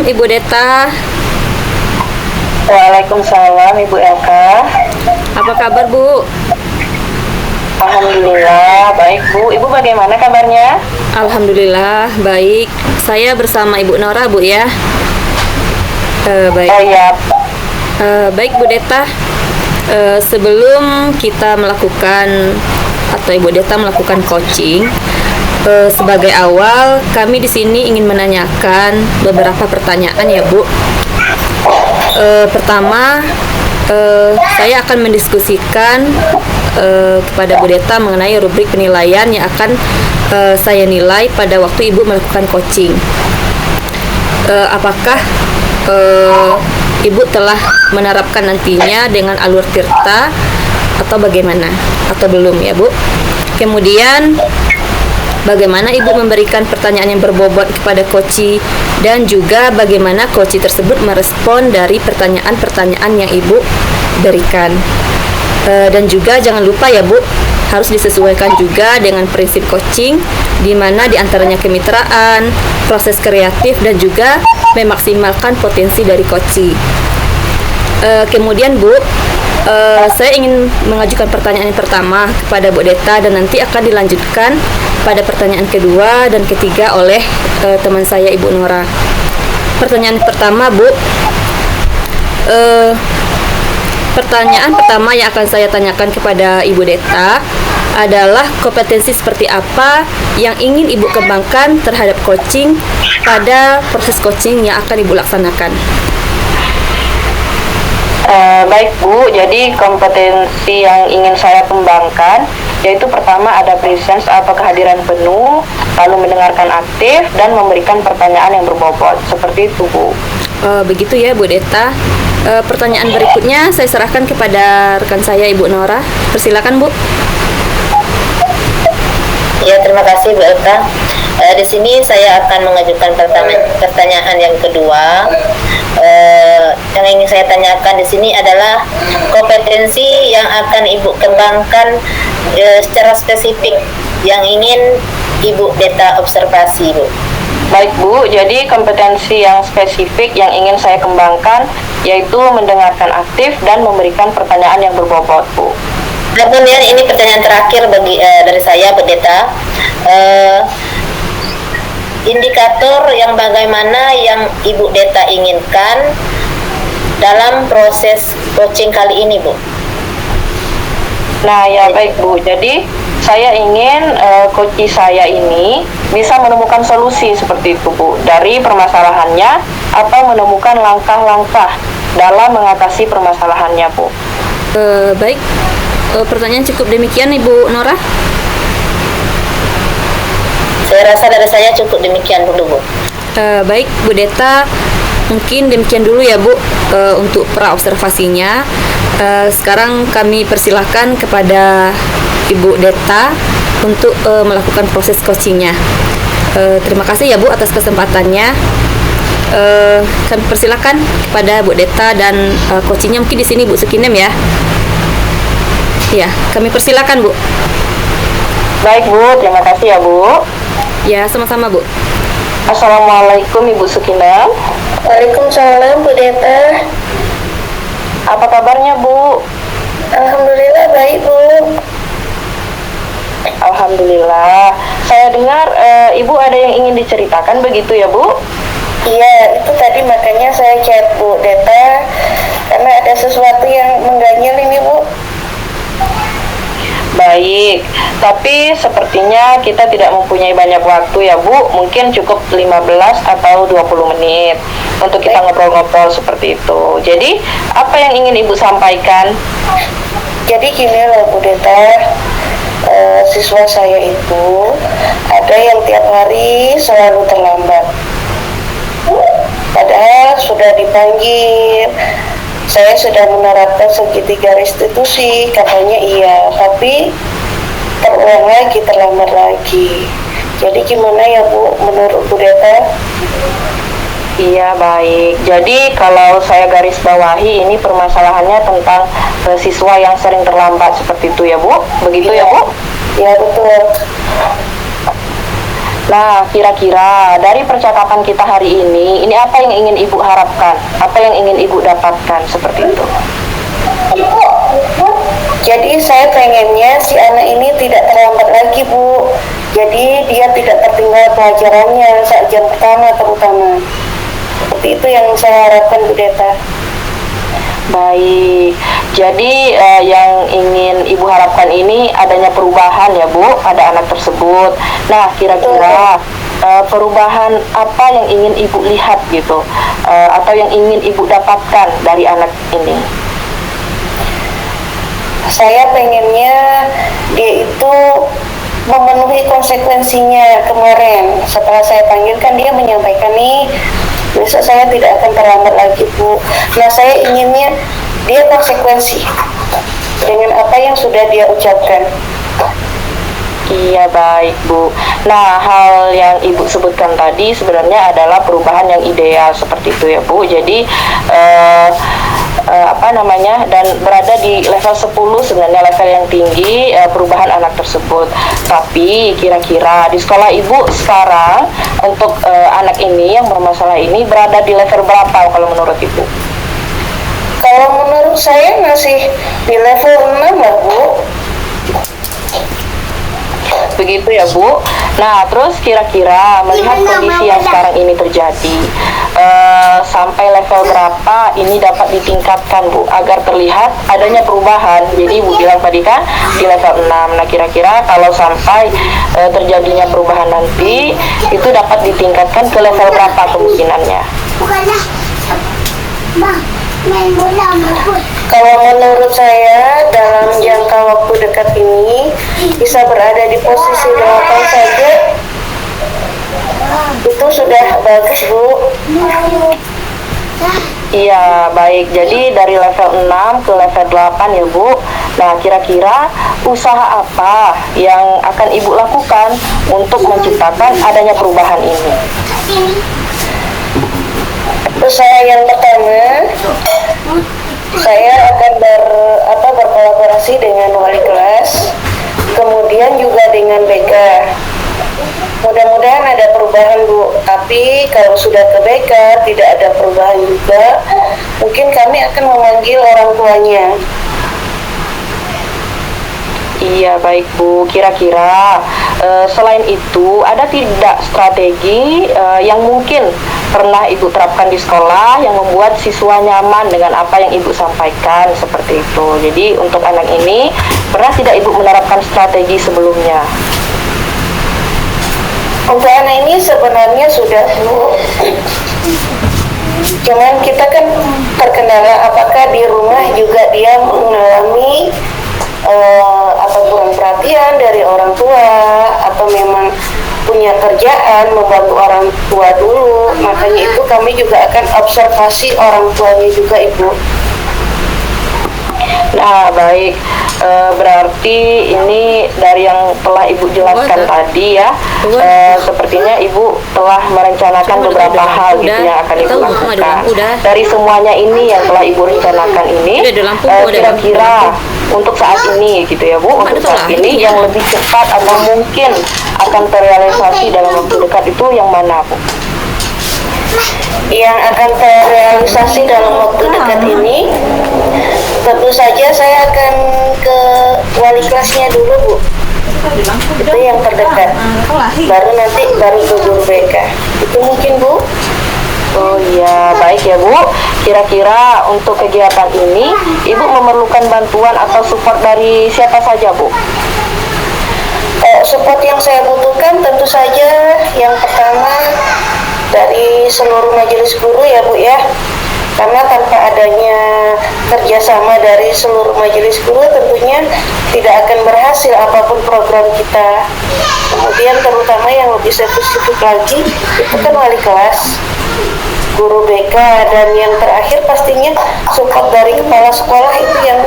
Ibu Deta. Waalaikumsalam Ibu Elka. Apa kabar Bu? Alhamdulillah baik Bu. Ibu bagaimana kabarnya? Alhamdulillah baik. Saya bersama Ibu Nora Bu ya. Baik. Oh ya. Baik Bu Deta. Sebelum kita melakukan atau Ibu Deta melakukan coaching, sebagai awal kami di sini ingin menanyakan beberapa pertanyaan ya Bu. Pertama, saya akan mendiskusikan kepada Bu Deta mengenai rubrik penilaian yang akan saya nilai pada waktu Ibu melakukan coaching. Apakah Ibu telah menerapkan nantinya dengan alur tirta atau bagaimana? Atau belum ya Bu? Kemudian bagaimana Ibu memberikan pertanyaan yang berbobot kepada coachee dan juga bagaimana coachee tersebut merespon dari pertanyaan-pertanyaan yang Ibu berikan. Dan juga jangan lupa ya Bu, harus disesuaikan juga dengan prinsip coaching, di mana diantaranya kemitraan, proses kreatif dan juga memaksimalkan potensi dari coachee. Kemudian Bu, saya ingin mengajukan pertanyaan yang pertama kepada Bu Deta dan nanti akan dilanjutkan pada pertanyaan kedua dan ketiga oleh teman saya Ibu Nora. Pertanyaan pertama Bu, pertanyaan pertama yang akan saya tanyakan kepada Ibu Deta adalah kompetensi seperti apa yang ingin Ibu kembangkan terhadap coaching pada proses coaching yang akan Ibu laksanakan. Baik Bu, jadi kompetensi yang ingin saya kembangkan yaitu pertama ada presence atau kehadiran penuh, lalu mendengarkan aktif dan memberikan pertanyaan yang berbobot. Seperti itu Bu. Begitu ya Bu Deta. Pertanyaan berikutnya saya serahkan kepada rekan saya Ibu Nora. Persilakan Bu. Ya, terima kasih Bu Elka. Di sini saya akan mengajukan pertanyaan yang kedua. Yang ingin saya tanyakan di sini adalah kompetensi yang akan Ibu kembangkan secara spesifik yang ingin Ibu Deta observasi Bu. Baik Bu, jadi kompetensi yang spesifik yang ingin saya kembangkan yaitu mendengarkan aktif dan memberikan pertanyaan yang berbobot Bu. Kemudian ini pertanyaan terakhir dari saya Bu Deta. Indikator yang bagaimana yang Ibu Deta inginkan dalam proses coaching kali ini Bu? Nah ya baik Bu, jadi saya ingin coachee saya ini bisa menemukan solusi seperti itu Bu dari permasalahannya atau menemukan langkah-langkah dalam mengatasi permasalahannya Bu. Baik, pertanyaan cukup demikian Ibu Nora. Saya rasa dari saya cukup demikian dulu Bu. Baik Bu Deta, mungkin demikian dulu ya Bu untuk pra-observasinya. Sekarang kami persilahkan kepada Ibu Deta untuk melakukan proses coachingnya. Terima kasih ya Bu atas kesempatannya. Kami persilahkan kepada Bu Deta dan coachingnya mungkin di sini Bu Sukinem ya. Ya, kami persilahkan Bu. Baik Bu, terima kasih ya Bu. Ya, sama-sama Bu. Assalamualaikum Ibu Sukinem. Waalaikumsalam Bu Deta. Apa kabarnya Bu? Alhamdulillah baik Bu. Alhamdulillah. Saya dengar Ibu ada yang ingin diceritakan begitu ya Bu? Iya, itu tadi makanya saya chat Bu Deta karena ada sesuatu yang mengganjal ini Bu. Baik, tapi sepertinya kita tidak mempunyai banyak waktu ya Bu. Mungkin cukup 15 atau 20 menit untuk kita ngobrol-ngobrol seperti itu. Jadi, apa yang ingin Ibu sampaikan? Jadi gini loh Bu Deta, siswa saya itu ada yang tiap hari selalu terlambat. Padahal sudah dipanggil, saya sudah menerapkan segitiga restitusi, katanya iya, tapi terulang lagi, terlambat lagi. Jadi gimana ya Bu, menurut Bu Deta? Iya baik, jadi kalau saya garis bawahi ini permasalahannya tentang siswa yang sering terlambat seperti itu ya Bu, begitu ya Bu? Ya betul. Nah, kira-kira dari percakapan kita hari ini apa yang ingin Ibu harapkan? Apa yang ingin Ibu dapatkan seperti itu? Jadi saya pengennya si anak ini tidak terlambat lagi, Bu. Jadi dia tidak tertinggal pelajarannya saat jam pertama terutama. Seperti itu yang saya harapkan, Bu Deta. Baik, jadi yang ingin Ibu harapkan ini adanya perubahan ya Bu pada anak tersebut. Nah, kira-kira perubahan apa yang ingin Ibu lihat gitu, atau yang ingin Ibu dapatkan dari anak ini? Saya pengennya dia itu memenuhi konsekuensinya. Kemarin setelah saya panggilkan dia menyampaikan nih, besok saya tidak akan terlambat lagi, Bu. Nah, saya inginnya dia konsekuensi dengan apa yang sudah dia ucapkan. Iya, baik Bu. Nah, hal yang Ibu sebutkan tadi sebenarnya adalah perubahan yang ideal seperti itu ya Bu. Jadi dan berada di level 10 sebenarnya level yang tinggi perubahan anak tersebut. Tapi kira-kira di sekolah Ibu sekarang untuk anak ini yang bermasalah ini berada di level berapa kalau menurut Ibu? Kalau menurut saya masih di level 6 lah, Bu. Begitu ya Bu. Nah, terus kira-kira melihat kondisi yang sekarang ini terjadi, sampai level berapa ini dapat ditingkatkan Bu agar terlihat adanya perubahan? Jadi Ibu bilang tadi kan di level 6. Nah, kira-kira kalau sampai terjadinya perubahan nanti itu dapat ditingkatkan ke level berapa kemungkinannya? Kalau menurut saya dalam jangka waktu dekat ini bisa berada di posisi 8 saja itu sudah bagus, Bu. Iya, baik. Jadi dari level 6 ke level 8 ya Bu. Nah, kira-kira usaha apa yang akan Ibu lakukan untuk menciptakan adanya perubahan ini? Usaha yang pertama, saya akan berkolaborasi dengan wali kelas, kemudian juga dengan BK. Mudah-mudahan ada perubahan, Bu. Tapi kalau sudah ke BK tidak ada perubahan juga, mungkin kami akan memanggil orang tuanya. Iya, baik Bu. Kira-kira selain itu ada tidak strategi yang mungkin pernah Ibu terapkan di sekolah yang membuat siswa nyaman dengan apa yang Ibu sampaikan seperti itu? Jadi untuk anak ini pernah tidak Ibu menerapkan strategi sebelumnya? Untuk anak ini sebenarnya sudah, Bu. Cuman kita kan terkendala apakah di rumah juga dia mengalami atau kurang perhatian dari orang tua, atau memang punya kerjaan membantu orang tua dulu. Makanya itu kami juga akan observasi orang tuanya juga, Ibu. Nah, baik. Berarti ini dari yang telah Ibu jelaskan tadi ya, sepertinya Ibu telah merencanakan beberapa hal gitu yang akan Ibu lakukan. Dari semuanya ini yang telah Ibu rencanakan ini, kira-kira untuk saat ini gitu ya Bu, untuk saat ini yang lebih cepat atau mungkin akan terrealisasi dalam waktu dekat itu yang mana Bu? Yang akan terrealisasi dalam waktu dekat ini, tentu saja saya akan ke wali kelasnya dulu, Bu. Itu yang terdekat. Baru ke guru BK. Itu mungkin, Bu. Oh iya, baik ya Bu. Kira-kira untuk kegiatan ini Ibu memerlukan bantuan atau support dari siapa saja Bu? Support yang saya butuhkan tentu saja yang pertama dari seluruh majelis guru ya Bu ya. Karena tanpa adanya kerjasama dari seluruh majelis guru tentunya tidak akan berhasil apapun program kita. Kemudian terutama yang lebih spesifik lagi itu kan wali kelas, guru BK, dan yang terakhir pastinya support dari kepala sekolah itu yang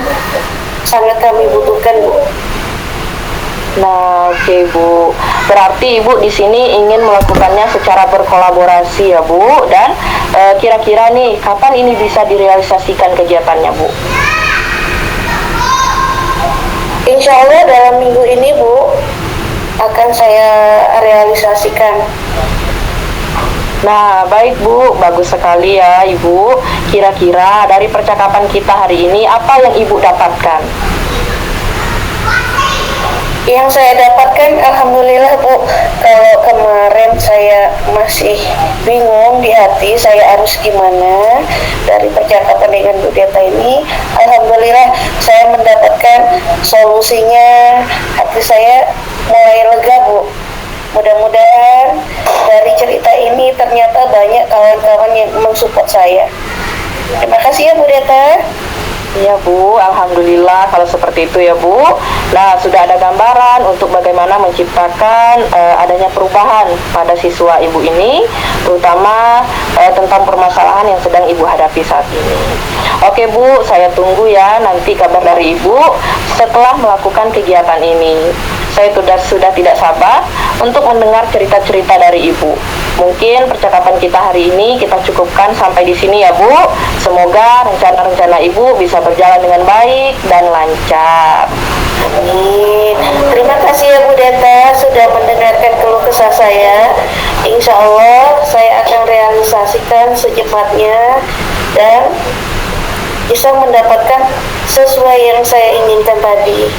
sangat kami butuhkan, Bu. Nah, oke Bu. Berarti Ibu di sini ingin melakukannya secara berkolaborasi ya Bu. Dan kira-kira nih kapan ini bisa direalisasikan kegiatannya Bu? Insya Allah dalam minggu ini Bu. akan saya realisasikan. Nah, baik Bu, bagus sekali ya Ibu. Kira-kira dari percakapan kita hari ini, apa yang Ibu dapatkan? Yang saya dapatkan, alhamdulillah Bu, kalau kemarin saya masih bingung di hati saya harus gimana, dari percakapan dengan Bu Deta ini, alhamdulillah saya mendapatkan solusinya. Hati saya mulai lega Bu. Mudah-mudahan dari cerita ini ternyata banyak kawan-kawan yang mensupport saya. Terima kasih ya Bu Deta. Iya Bu, alhamdulillah kalau seperti itu ya Bu. Nah, sudah ada gambaran untuk bagaimana menciptakan adanya perubahan pada siswa Ibu ini, terutama tentang permasalahan yang sedang Ibu hadapi saat ini. Oke Bu, saya tunggu ya nanti kabar dari Ibu setelah melakukan kegiatan ini. Saya sudah tidak sabar untuk mendengar cerita-cerita dari Ibu. Mungkin percakapan kita hari ini kita cukupkan sampai di sini ya Bu. Semoga rencana-rencana Ibu bisa berjalan dengan baik dan lancar. Amin. Terima kasih ya Bu Deta sudah mendengarkan keluh kesah saya. Insya Allah saya akan realisasikan secepatnya dan bisa mendapatkan sesuai yang saya inginkan tadi.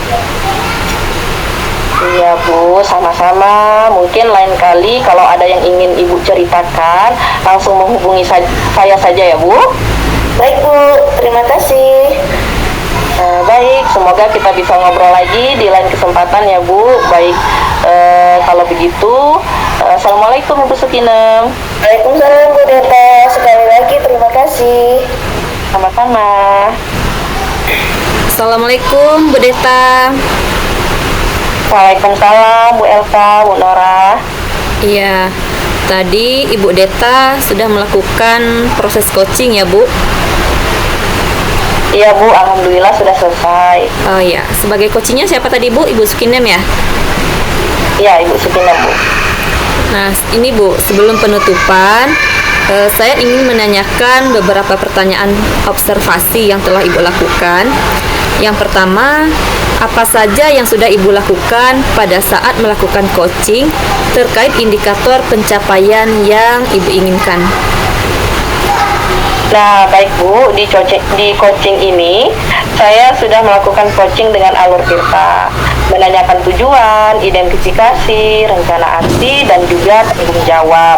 Iya Bu, sama-sama. Mungkin lain kali kalau ada yang ingin Ibu ceritakan, langsung menghubungi saya saja ya Bu. Baik Bu, terima kasih. Baik, semoga kita bisa ngobrol lagi di lain kesempatan ya Bu. Baik, kalau begitu, Assalamualaikum Ibu Sukinem. Waalaikumsalam Bu Deta. Sekali lagi terima kasih. Sama-sama. Assalamualaikum Bu Deta. Waalaikumsalam Bu Elsa, Bu Nora. Iya, tadi Ibu Deta sudah melakukan proses coaching ya Bu? Iya Bu, alhamdulillah sudah selesai. Oh iya, sebagai coachingnya siapa tadi Bu? Ibu Sukinem ya? Iya Ibu Sukinem Bu. Nah, ini Bu, sebelum penutupan, saya ingin menanyakan beberapa pertanyaan observasi yang telah Ibu lakukan. Yang pertama, apa saja yang sudah Ibu lakukan pada saat melakukan coaching terkait indikator pencapaian yang Ibu inginkan? Nah, baik Bu, di coaching ini saya sudah melakukan coaching dengan alur Tirta, menanyakan tujuan, identifikasi, rencana aksi, dan juga tanggung jawab.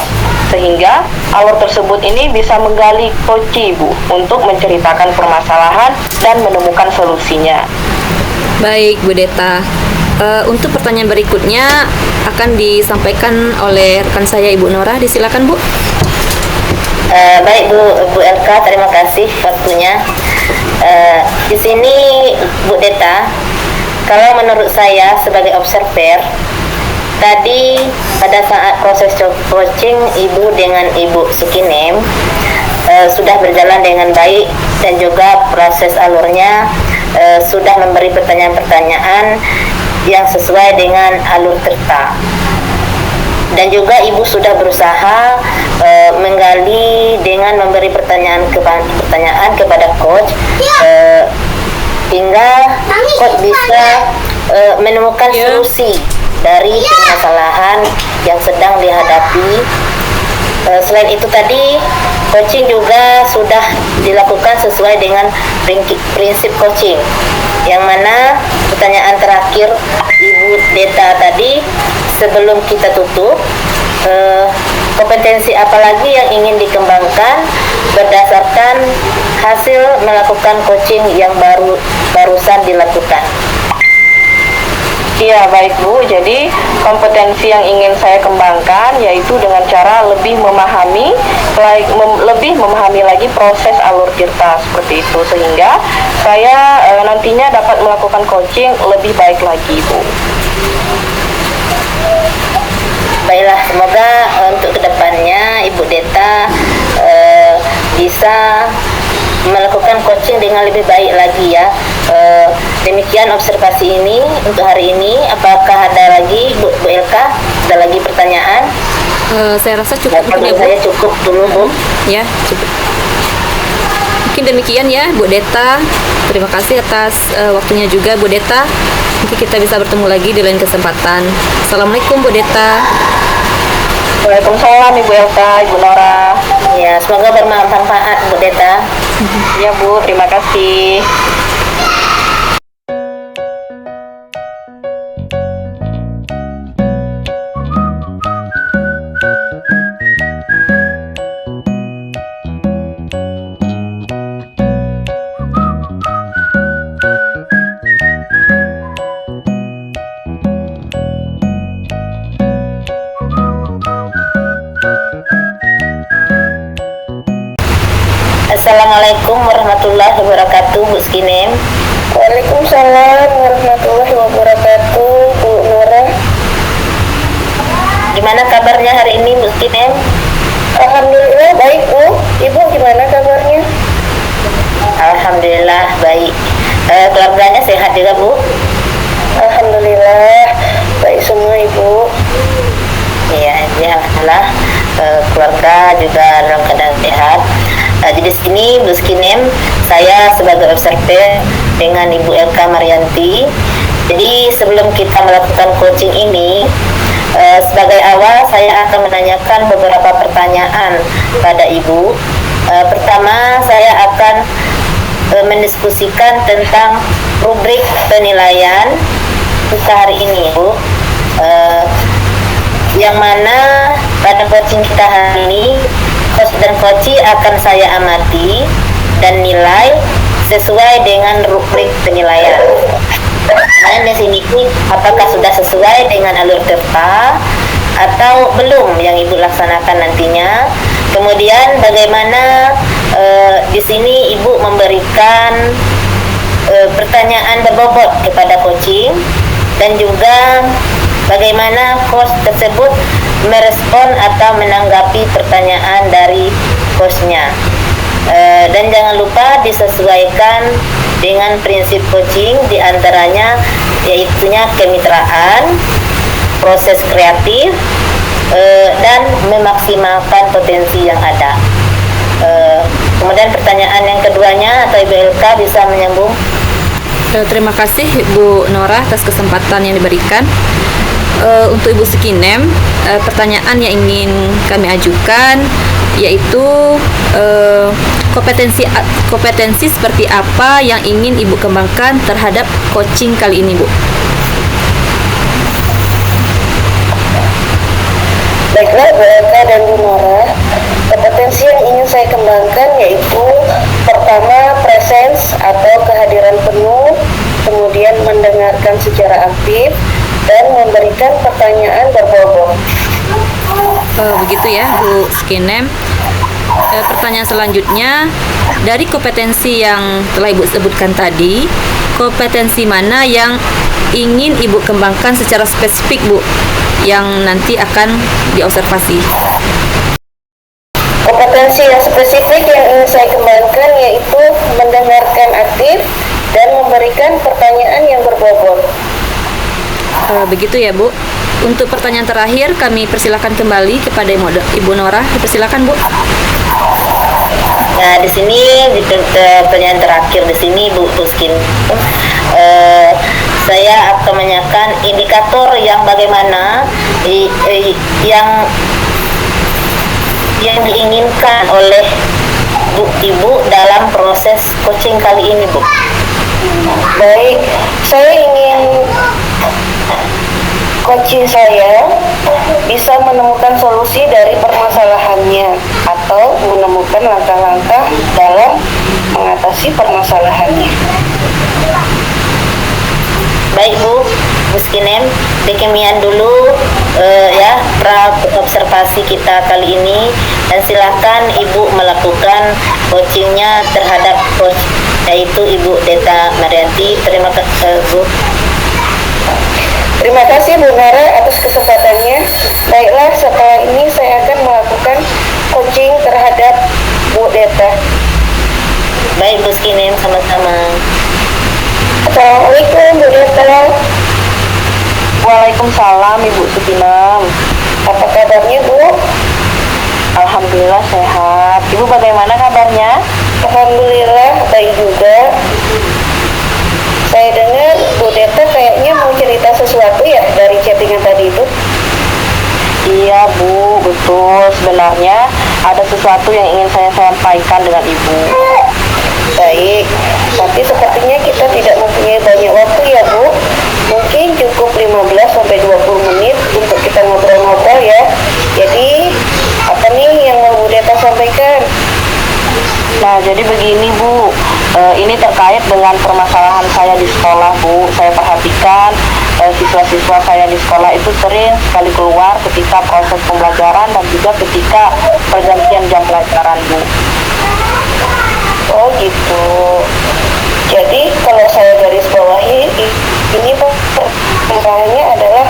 Sehingga alur tersebut ini bisa menggali coach Bu untuk menceritakan permasalahan dan menemukan solusinya. Baik Bu Deta, untuk pertanyaan berikutnya akan disampaikan oleh rekan saya Ibu Nora. Disilakan Bu. Baik Bu Elka, terima kasih waktunya. Di sini Bu Deta, kalau menurut saya sebagai observer, tadi pada saat proses coaching Ibu dengan Ibu Sukinem sudah berjalan dengan baik dan juga proses alurnya sudah memberi pertanyaan-pertanyaan yang sesuai dengan alur Tirta. Dan juga Ibu sudah berusaha menggali dengan memberi pertanyaan kepada coach hingga coach bisa menemukan solusi dari permasalahan yang sedang dihadapi. Selain itu tadi, coaching juga sudah dilakukan sesuai dengan prinsip coaching, yang mana pertanyaan terakhir Ibu Deta tadi sebelum kita tutup, kompetensi apa lagi yang ingin dikembangkan berdasarkan hasil melakukan coaching yang barusan dilakukan. Iya baik Bu, jadi kompetensi yang ingin saya kembangkan yaitu dengan cara lebih memahami lagi proses alur Tirta seperti itu, sehingga saya nantinya dapat melakukan coaching lebih baik lagi Bu. Baiklah, semoga untuk kedepannya Ibu Deta bisa melakukan coaching dengan lebih baik lagi ya. Demikian observasi ini untuk hari ini. Apakah ada lagi Bu Elka? Ada lagi pertanyaan? Saya rasa cukup ya Bu. Saya cukup dulu Bu. Ya, cukup. Mungkin demikian ya Bu Deta. Terima kasih atas waktunya juga Bu Deta. Nanti kita bisa bertemu lagi di lain kesempatan. Assalamualaikum Bu Deta. Waalaikumsalam Ibu Elka, Ibu Nora. Ya, semoga bermanfaat Bu Deta. Ya Bu, terima kasih. Assalamualaikum warahmatullahi wabarakatuh, Bu Skinem. Waalaikumsalam warahmatullahi wabarakatuh, Bu Nora. Gimana kabarnya hari ini, Bu Skinem? Alhamdulillah baik, Bu. Ibu gimana kabarnya? Alhamdulillah baik. Keluarganya sehat juga, Bu? Alhamdulillah baik semua, Ibu. Iya, ya, alhamdulillah. Keluarga juga dalam keadaan sehat. Jadi di sini Bu Skinem, saya sebagai observer dengan Ibu Elka Marianti. Jadi sebelum kita melakukan coaching ini, sebagai awal saya akan menanyakan beberapa pertanyaan pada Ibu. Pertama, saya akan mendiskusikan tentang rubrik penilaian kita hari ini, Bu. Yang mana pada coaching kita hari ini, coach dan coachee akan saya amati dan nilai sesuai dengan rubrik penilaian. Nah, di sini apakah sudah sesuai dengan alur terpa atau belum yang Ibu laksanakan nantinya. Kemudian bagaimana di sini Ibu memberikan pertanyaan berbobot kepada coaching, dan juga bagaimana coach tersebut merespon atau menanggapi pertanyaan dari coachnya. Dan jangan lupa disesuaikan dengan prinsip coaching, diantaranya yaitunya kemitraan, proses kreatif, dan memaksimalkan potensi yang ada. Kemudian pertanyaan yang keduanya, atau Ibu Elka bisa menyambung. Terima kasih Bu Nora atas kesempatan yang diberikan. Untuk Ibu Skinem, pertanyaan yang ingin kami ajukan yaitu kompetensi seperti apa yang ingin Ibu kembangkan terhadap coaching kali ini, Bu? Baiklah Bu Elka dan Bu Nora, kompetensi yang ingin saya kembangkan yaitu pertama presence atau kehadiran penuh, kemudian mendengarkan secara aktif, dan memberikan pertanyaan berbobot. Begitu ya Bu Skinem. Pertanyaan selanjutnya, dari kompetensi yang telah Ibu sebutkan tadi, kompetensi mana yang ingin Ibu kembangkan secara spesifik, Bu, yang nanti akan diobservasi? Kompetensi yang spesifik yang ingin saya kembangkan yaitu mendengarkan aktif dan memberikan pertanyaan yang berbobot. Begitu ya, Bu. Untuk pertanyaan terakhir, kami persilakan kembali kepada Ibu Nora. Dipersilakan, Bu. Nah, di sini di pertanyaan terakhir di sini Bu Puskin, saya akan menanyakan indikator yang bagaimana yang diinginkan oleh Ibu dalam proses coaching kali ini, Bu. Baik, saya ingin coaching saya bisa menemukan solusi dari permasalahannya atau menemukan langkah-langkah dalam mengatasi permasalahannya. Baik Bu Skinem, demikian dulu ya observasi kita kali ini, dan silakan Ibu melakukan coachingnya terhadap coach yaitu Ibu Deta Marianti. Terima kasih Bu. Terima kasih Bu Nara atas kesempatannya. Baiklah, setelah ini saya akan melakukan coaching terhadap Bu Deta. Baik Bu Skinem, sama-sama. Assalamualaikum Bu Deta. Waalaikumsalam Ibu Sukinem. Apa kabarnya Bu? Alhamdulillah sehat. Ibu bagaimana kabarnya? Alhamdulillah baik juga. Saya dengar Bu Deta kayaknya Iya Bu, betul. Sebenarnya ada sesuatu yang ingin saya sampaikan dengan Ibu. Baik, tapi sepertinya kita tidak mempunyai banyak waktu ya Bu. Mungkin cukup 15 sampai 20 menit untuk kita ngobrol-ngobrol ya. Jadi, apa nih yang mau Bu Deta sampaikan? Nah, jadi begini Bu, ini terkait dengan permasalahan saya di sekolah Bu. Saya perhatikan siswa-siswa saya di sekolah itu sering sekali keluar ketika proses pembelajaran dan juga ketika pergantian jam pelajaran Bu. Oh gitu. Jadi kalau saya garis bawahi, ini permasalahannya adalah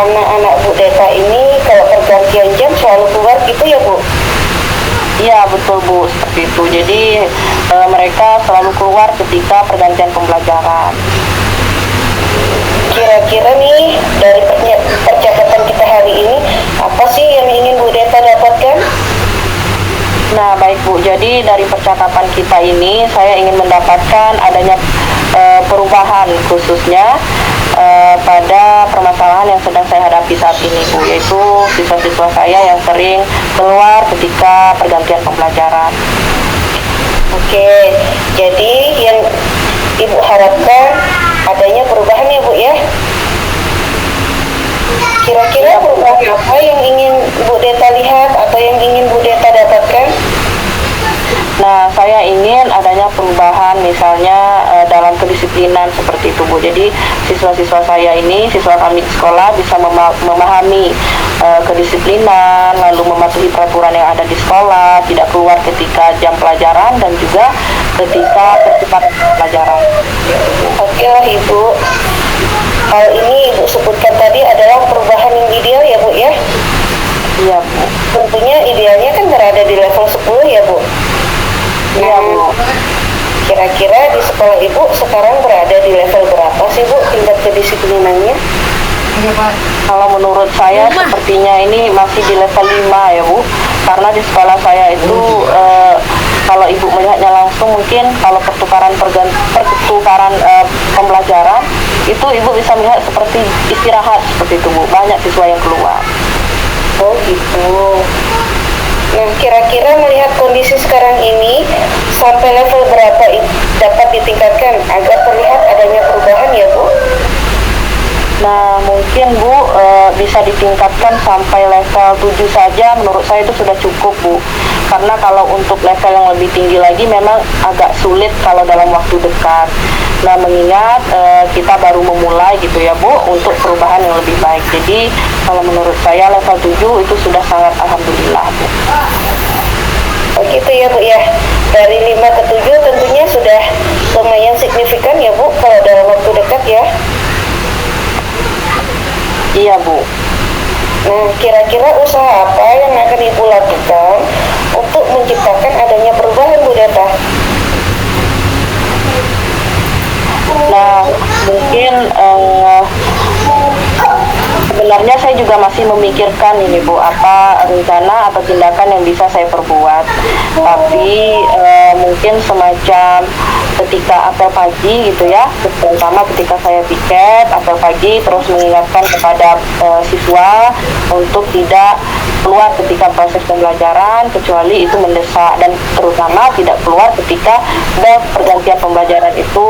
anak-anak Bu Deta ini kalau pergantian jam selalu keluar gitu ya Bu? Iya betul Bu, seperti itu. Jadi mereka selalu keluar ketika pergantian pembelajaran. Kira-kira nih dari percakapan kita hari ini, apa sih yang ingin Bu Deta dapatkan? Nah baik Bu, jadi dari percakapan kita ini saya ingin mendapatkan adanya perubahan khususnya pada permasalahan yang sedang saya hadapi saat ini Bu, yaitu siswa-siswa saya yang sering keluar ketika pergantian pembelajaran. Oke, jadi yang Ibu harapkan adanya perubahan ya Bu ya? Kira-kira perubahan apa yang ingin Bu Deta lihat atau yang ingin Bu Deta dapatkan? Nah, saya ingin adanya perubahan misalnya dalam kedisiplinan seperti itu Bu. Jadi siswa-siswa saya ini, siswa kami di sekolah bisa memahami kedisiplinan, lalu mematuhi peraturan yang ada di sekolah, tidak keluar ketika jam pelajaran dan juga ketika percepatan pelajaran. Oke lah Ibu. Hal ini Ibu sebutkan tadi adalah perubahan yang ideal ya Bu ya? Iya Bu. Tentunya idealnya kan berada di level 10 ya Bu? Iya Bu. Kira-kira di sekolah Ibu sekarang berada di level berapa sih Bu tingkat kedisiplinannya? Kalau menurut saya sepertinya ini masih di level 5 ya Bu. Karena di sekolah saya itu kalau Ibu melihatnya langsung mungkin kalau pertukaran pembelajaran itu Ibu bisa melihat seperti istirahat seperti itu Bu. Banyak siswa yang keluar. Oh gitu. Nah, kira-kira melihat kondisi sekarang ini sampai level berapa dapat ditingkatkan agar terlihat adanya perubahan ya Bu? Nah, mungkin Bu bisa ditingkatkan sampai level 7 saja menurut saya itu sudah cukup Bu. Karena kalau untuk level yang lebih tinggi lagi memang agak sulit kalau dalam waktu dekat. Nah, mengingat kita baru memulai gitu ya Bu untuk perubahan yang lebih baik. Jadi, kalau menurut saya level 7 itu sudah sangat alhamdulillah Bu. Oh gitu ya Bu ya. Dari 5 ke 7 tentunya sudah lumayan signifikan ya Bu kalau dalam waktu dekat ya. Iya Bu. Nah, kira-kira usaha apa yang akan Ibu lakukan untuk menciptakan adanya perubahan Bu Deta? Nah, mungkin sebenarnya saya juga masih memikirkan ini Bu, apa rencana atau tindakan yang bisa saya perbuat. Tapi mungkin semacam ketika apel pagi gitu ya, terutama ketika saya piket apel pagi terus mengingatkan kepada siswa untuk tidak keluar ketika proses pembelajaran kecuali itu mendesak, dan terutama tidak keluar ketika bel pergantian pembelajaran itu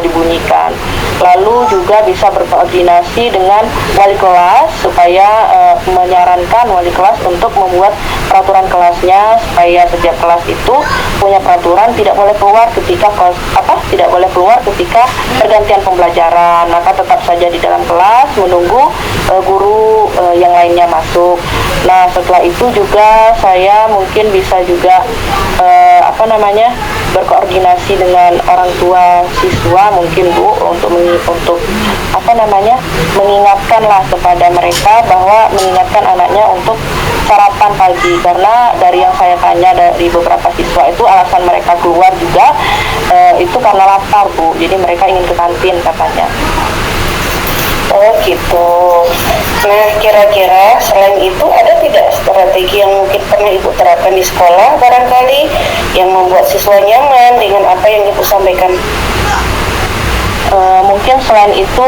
dibunyikan. Lalu juga bisa berkoordinasi dengan wali kelas supaya menyarankan wali kelas untuk membuat peraturan kelasnya supaya setiap kelas itu punya peraturan tidak boleh keluar ketika pergantian pembelajaran. Maka tetap saja di dalam kelas menunggu guru yang lainnya masuk. Nah, setelah itu juga saya mungkin bisa juga berkoordinasi dengan orang tua siswa mungkin Bu untuk mengingatkanlah kepada mereka bahwa mengingatkan anaknya untuk sarapan pagi, karena dari yang saya tanya dari beberapa siswa itu alasan mereka keluar juga itu karena lapar Bu, jadi mereka ingin ke kantin katanya. Oh gitu. Nah, kira-kira selain itu ada tidak strategi yang mungkin pernah Ibu terapkan di sekolah barangkali yang membuat siswa nyaman dengan apa yang Ibu sampaikan? Mungkin selain itu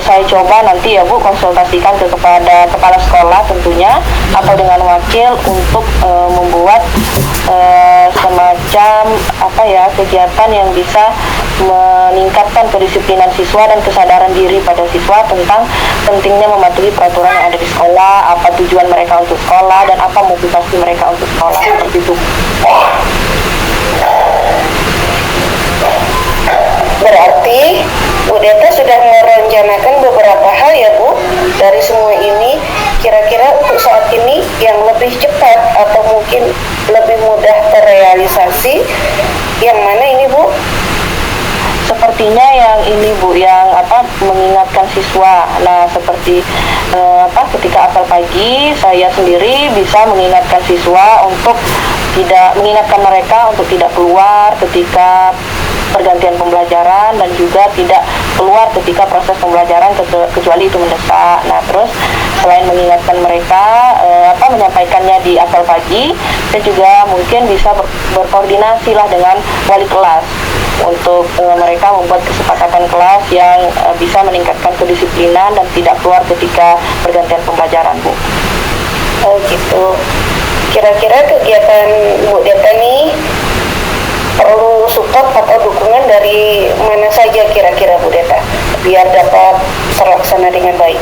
saya coba nanti ya Bu konsultasikan kepada kepala sekolah tentunya atau dengan wakil untuk membuat semacam kegiatan yang bisa meningkatkan kedisiplinan siswa dan kesadaran diri pada siswa tentang pentingnya mematuhi peraturan yang ada di sekolah, apa tujuan mereka untuk sekolah dan apa motivasi mereka untuk sekolah, seperti itu. Berarti Bu Deta sudah merencanakan beberapa hal ya Bu dari semua ini. Kira-kira untuk saat ini yang lebih cepat atau mungkin lebih mudah terrealisasi yang mana ini Bu? Sepertinya yang ini Bu, yang mengingatkan siswa. Nah, seperti ketika apel pagi saya sendiri bisa mengingatkan siswa untuk mengingatkan mereka untuk tidak keluar ketika pergantian pembelajaran dan juga tidak keluar ketika proses pembelajaran kecuali itu mendesak. Nah, terus selain mengingatkan mereka menyampaikannya di apel pagi, saya juga mungkin bisa berkoordinasi lah dengan wali kelas untuk mereka membuat kesepakatan kelas yang bisa meningkatkan kedisiplinan dan tidak keluar ketika pergantian pembelajaran, Bu. Oh gitu. Kira-kira kegiatan Bu Deta nih perlu support atau dukungan dari mana saja kira-kira Bu Deta biar dapat terlaksana dengan baik?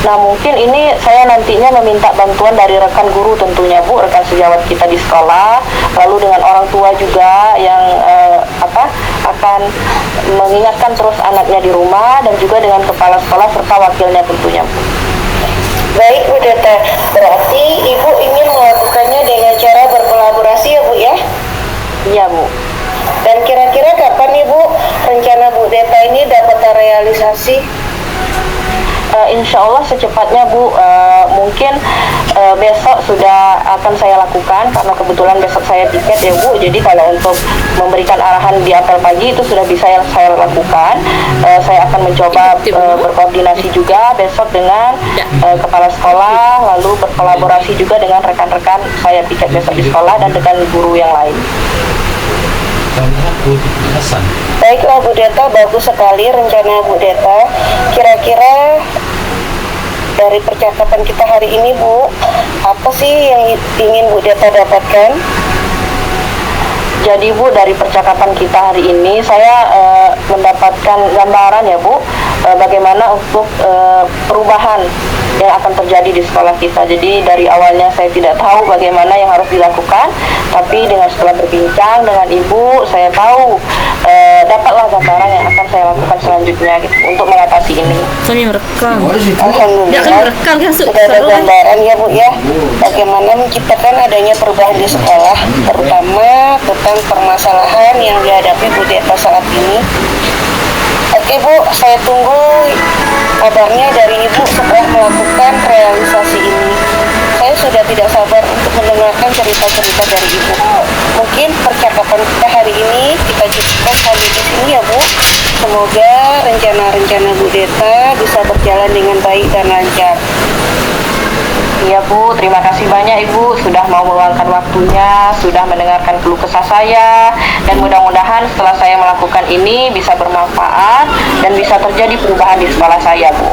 Nah, mungkin ini saya nantinya meminta bantuan dari rekan guru tentunya Bu, rekan sejawat kita di sekolah, lalu dengan orang tua juga yang akan mengingatkan terus anaknya di rumah, dan juga dengan kepala sekolah serta wakilnya tentunya Bu. Baik Bu Deta, berarti Ibu ingin melakukannya dengan cara berkolaborasi ya Bu ya? Iya Bu. Dan kira-kira kapan nih Bu rencana Bu Deta ini dapat terrealisasi? Insya Allah secepatnya Bu, mungkin besok sudah akan saya lakukan karena kebetulan besok saya tiket ya Bu. Jadi kalau untuk memberikan arahan di apel pagi itu sudah bisa saya lakukan. Saya akan mencoba berkoordinasi juga besok dengan kepala sekolah, lalu berkolaborasi juga dengan rekan-rekan saya piket besok di sekolah dan dengan guru yang lain. Baiklah Bu Deta, bagus sekali rencana Bu Deta. Kira-kira dari percakapan kita hari ini Bu, apa sih yang ingin Bu Deta dapatkan? Jadi Bu, dari percakapan kita hari ini saya mendapatkan gambaran ya Bu, bagaimana untuk perubahan yang akan terjadi di sekolah kita. Jadi dari awalnya saya tidak tahu bagaimana yang harus dilakukan, tapi setelah berbincang dengan Ibu, saya tahu dapatlah gambaran yang akan saya lakukan selanjutnya gitu, untuk mengatasi ini. Soalnya merekam. Alhamdulillah Dia kan merekam kan sudah ada gambaran ya Bu ya, bagaimana menciptakan adanya perubahan di sekolah, terutama tentang permasalahan yang dihadapi Bu Deta saat ini. Oke Bu, saya tunggu kabarnya dari Ibu setelah melakukan realisasi ini. Saya sudah tidak sabar untuk mendengarkan cerita-cerita dari Ibu. Mungkin percakapan kita hari ini kita cukupkan sampai di sini ya Bu. Semoga rencana-rencana Bu Deta bisa berjalan dengan baik dan lancar. Iya Bu, terima kasih banyak Ibu sudah mau meluangkan waktunya, sudah mendengarkan keluh kesah saya, dan mudah-mudahan setelah saya melakukan ini bisa bermanfaat dan bisa terjadi perubahan di sekolah saya Bu.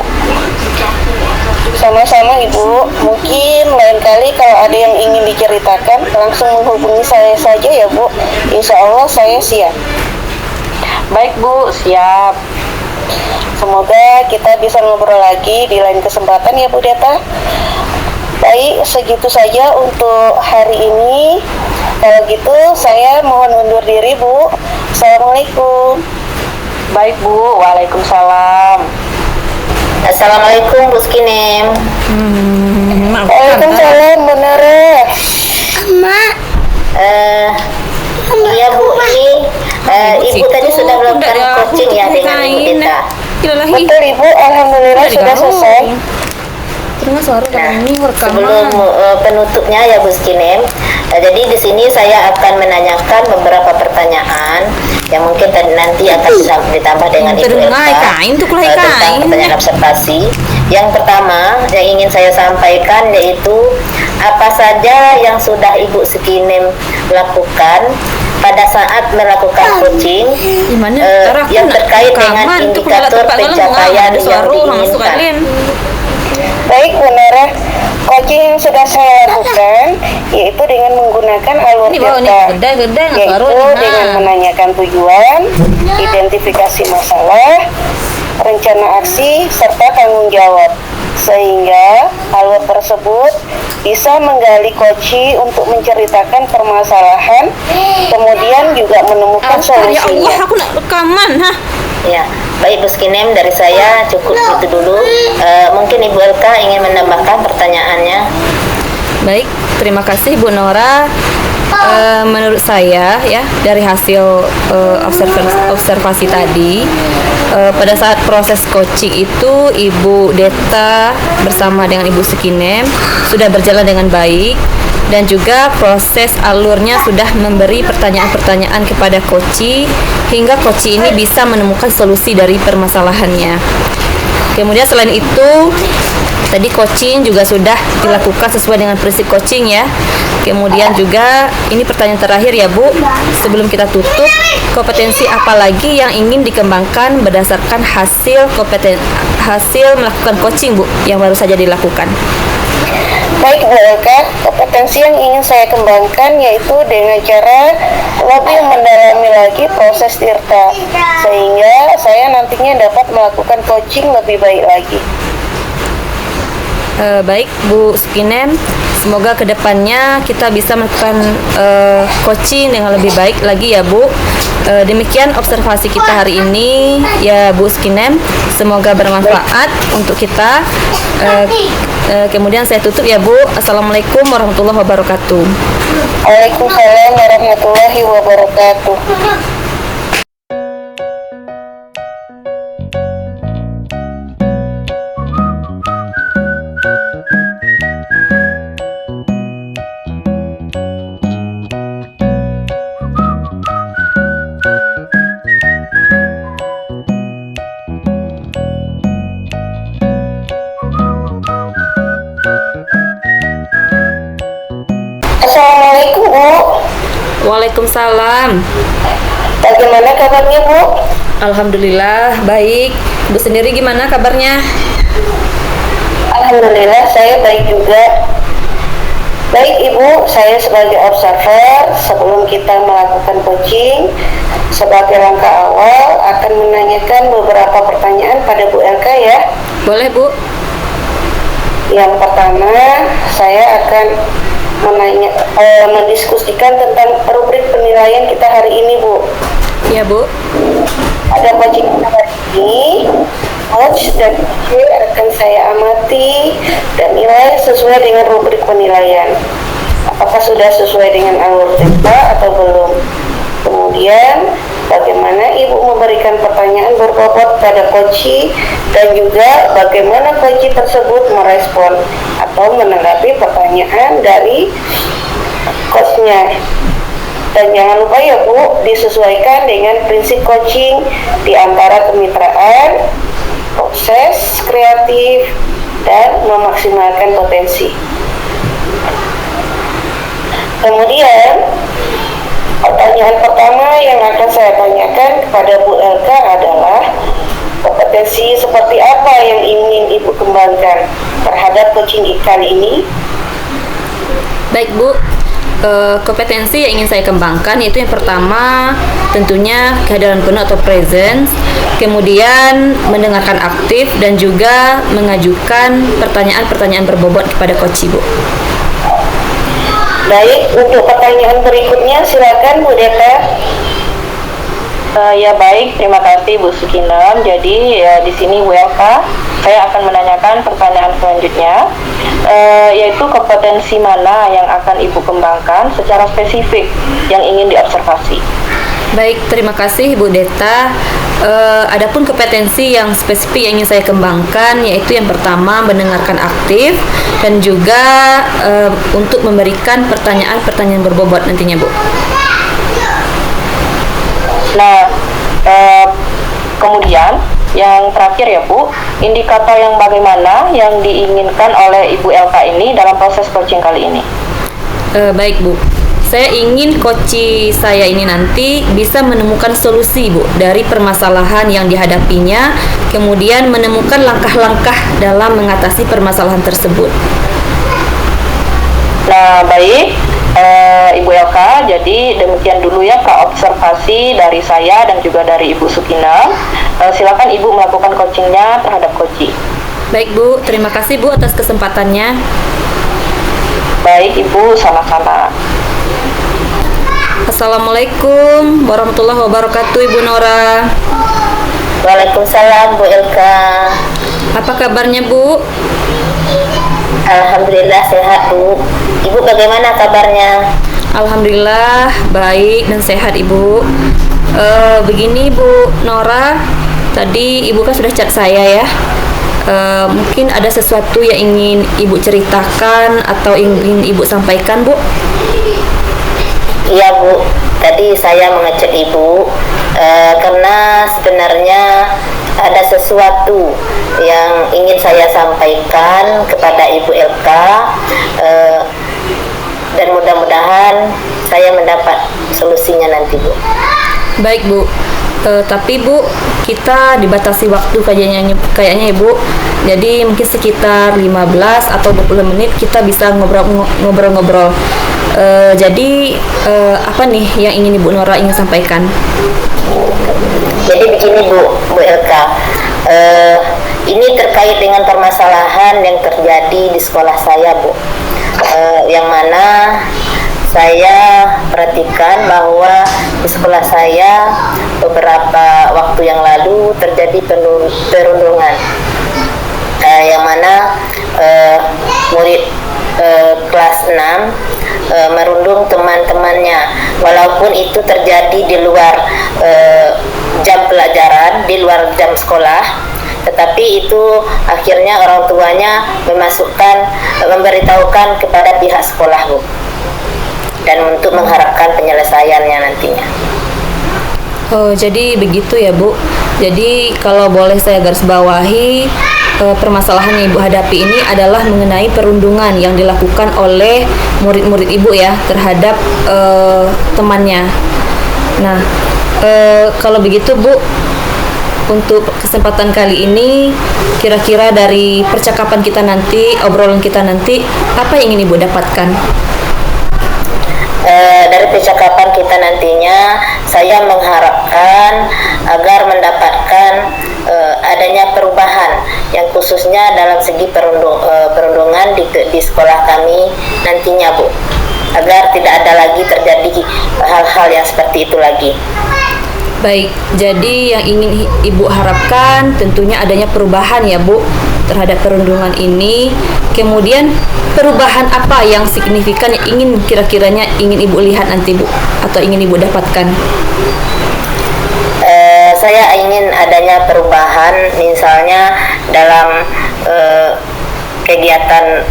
Sama-sama Ibu, mungkin lain kali kalau ada yang ingin diceritakan langsung menghubungi saya saja ya Bu. Insya Allah saya siap. Baik Bu, siap. Semoga kita bisa ngobrol lagi di lain kesempatan ya Bu Deta. Baik, segitu saja untuk hari ini. Kalau gitu saya mohon undur diri Bu. Assalamualaikum. Baik Bu, waalaikumsalam. Assalamualaikum Bu Skinem. Waalaikumsalam Bu Nara. Iya Bu, ini Ibu tadi sudah melakukan coaching ya dengan Ibu Deta. Betul Ibu, alhamdulillah sudah selesai. Terima suara ini Sebelum penutupnya ya Bu Skinem, jadi di sini saya akan menanyakan beberapa pertanyaan yang mungkin nanti akan ditambah dengan Ibu Elsa tentang pertanyaan observasi. Yang pertama yang ingin saya sampaikan yaitu apa saja yang sudah Ibu Skinem lakukan pada saat melakukan coaching yang terkait dengan indikator pencapaian yang diinginkan. Baik, Bu Nora, coaching yang sudah saya lakukan yaitu dengan menggunakan alur tirta, yaitu dengan menanyakan tujuan, identifikasi masalah, rencana aksi, serta tanggung jawab, sehingga alur tersebut bisa menggali koci untuk menceritakan permasalahan, kemudian juga menemukan solusinya. Ya Allah, aku nak rekaman, Ya, baik Bu Skinem, dari saya cukup itu dulu. Mungkin Ibu Elka ingin menambahkan pertanyaannya. Baik, terima kasih Bu Nora. Menurut saya ya, dari hasil observasi tadi, pada saat proses coaching itu Ibu Deta bersama dengan Ibu Skinem sudah berjalan dengan baik, dan juga proses alurnya sudah memberi pertanyaan-pertanyaan kepada coach hingga coach ini bisa menemukan solusi dari permasalahannya. Kemudian selain itu, tadi coaching juga sudah dilakukan sesuai dengan prinsip coaching ya. Kemudian juga ini pertanyaan terakhir ya Bu, sebelum kita tutup, kompetensi apa lagi yang ingin dikembangkan berdasarkan hasil melakukan coaching Bu yang baru saja dilakukan? Baik Bu Elka, kompetensi yang ingin saya kembangkan yaitu dengan cara lebih mendalami lagi proses tirta, sehingga saya nantinya dapat melakukan coaching lebih baik lagi. Baik Bu Skinem, semoga kedepannya kita bisa melakukan coaching dengan lebih baik lagi ya Bu. Demikian observasi kita hari ini ya Bu Skinem, semoga bermanfaat untuk kita. Kemudian saya tutup ya Bu. Assalamualaikum warahmatullahi wabarakatuh. Waalaikumsalam warahmatullahi wabarakatuh. Assalamualaikum Bu. Waalaikumsalam. Bagaimana kabarnya Bu? Alhamdulillah baik. Bu sendiri gimana kabarnya? Alhamdulillah saya baik juga. Baik Ibu, saya sebagai observer sebelum kita melakukan coaching, sebagai langkah awal akan menanyakan beberapa pertanyaan pada Bu Elka ya. Boleh Bu. Yang pertama, saya akan mendiskusikan tentang rubrik penilaian kita hari ini Bu. Ya Bu. Ada coaching kita hari ini, coach dan coach akan saya amati dan nilai sesuai dengan rubrik penilaian. Apakah sudah sesuai dengan alur tirta atau belum? Kemudian bagaimana Ibu memberikan pertanyaan berbobot pada coach dan juga bagaimana coach tersebut merespon atau menanggapi pertanyaan dari coachnya. Dan jangan lupa ya Bu, disesuaikan dengan prinsip coaching di antara kemitraan, proses kreatif, dan memaksimalkan potensi. Kemudian pertanyaan pertama yang akan saya tanyakan kepada Bu Elka adalah kompetensi seperti apa yang ingin Ibu kembangkan terhadap coaching kali ini? Baik Bu, kompetensi yang ingin saya kembangkan yaitu yang pertama tentunya kehadiran penuh atau presence, kemudian mendengarkan aktif dan juga mengajukan pertanyaan-pertanyaan berbobot kepada coach Bu. Baik, untuk pertanyaan berikutnya silakan Bu Deta. Ya baik, terima kasih Bu Skinem. Jadi ya, di sini Bu Elka, saya akan menanyakan pertanyaan selanjutnya, yaitu kompetensi mana yang akan Ibu kembangkan secara spesifik yang ingin diobservasi. Baik, terima kasih Bu Deta. Adapun kompetensi yang spesifik yang ingin saya kembangkan yaitu yang pertama mendengarkan aktif dan juga untuk memberikan pertanyaan-pertanyaan berbobot nantinya Bu. Nah, kemudian Yang terakhir ya Bu, indikator yang bagaimana yang diinginkan oleh Ibu LK ini dalam proses coaching kali ini? Baik Bu, saya ingin coach saya ini nanti bisa menemukan solusi Bu dari permasalahan yang dihadapinya, kemudian menemukan langkah-langkah dalam mengatasi permasalahan tersebut. Nah baik, Ibu LK, jadi demikian dulu ya observasi dari saya dan juga dari Ibu Sukina. Silakan Ibu melakukan coachingnya terhadap coaching. Baik Bu, terima kasih Bu atas kesempatannya. Baik Ibu, sama-sama. Assalamualaikum warahmatullahi wabarakatuh Ibu Nora. Waalaikumsalam Bu Elka. Apa kabarnya Bu? Alhamdulillah sehat Bu. Ibu bagaimana kabarnya? Alhamdulillah baik dan sehat Ibu. Begini Bu Nora, tadi Ibu kan sudah chat saya ya. Mungkin ada sesuatu yang ingin Ibu ceritakan atau ingin Ibu sampaikan Bu? Iya Bu, tadi saya mengecek Ibu karena sebenarnya ada sesuatu yang ingin saya sampaikan kepada Ibu Elka, dan mudah-mudahan saya mendapat solusinya nanti Bu. Baik Bu, tapi Bu, kita dibatasi waktu kayaknya Ibu. Jadi mungkin sekitar 15 atau 20 menit kita bisa ngobrol-ngobrol. Jadi apa nih yang ingin Ibu Nora ingin sampaikan? Jadi begini Bu Elka, ini terkait dengan permasalahan yang terjadi di sekolah saya Bu, yang mana saya perhatikan bahwa di sekolah saya beberapa waktu yang lalu terjadi perundungan, yang mana murid kelas 6 merundung teman-temannya, walaupun itu terjadi di luar jam pelajaran, di luar jam sekolah, tetapi itu akhirnya orang tuanya memberitahukan kepada pihak sekolah Bu, dan untuk mengharapkan penyelesaiannya nantinya. Oh, jadi begitu ya Bu. Jadi kalau boleh saya garis bawahi, permasalahan yang Ibu hadapi ini adalah mengenai perundungan yang dilakukan oleh murid-murid Ibu ya terhadap temannya. Nah, kalau begitu Bu, untuk kesempatan kali ini, kira-kira dari percakapan kita nanti, obrolan kita nanti, apa yang ingin Ibu dapatkan? Dari percakapan kita nantinya, saya mengharapkan agar mendapatkan adanya perubahan yang khususnya dalam segi perundungan di sekolah kami nantinya Bu, agar tidak ada lagi terjadi hal-hal yang seperti itu lagi. Baik, jadi yang ingin Ibu harapkan tentunya adanya perubahan ya Bu terhadap perundungan ini. Kemudian perubahan apa yang signifikan yang ingin kira-kiranya ingin Ibu lihat nanti Bu, atau ingin Ibu dapatkan? Saya ingin adanya perubahan, misalnya dalam kegiatan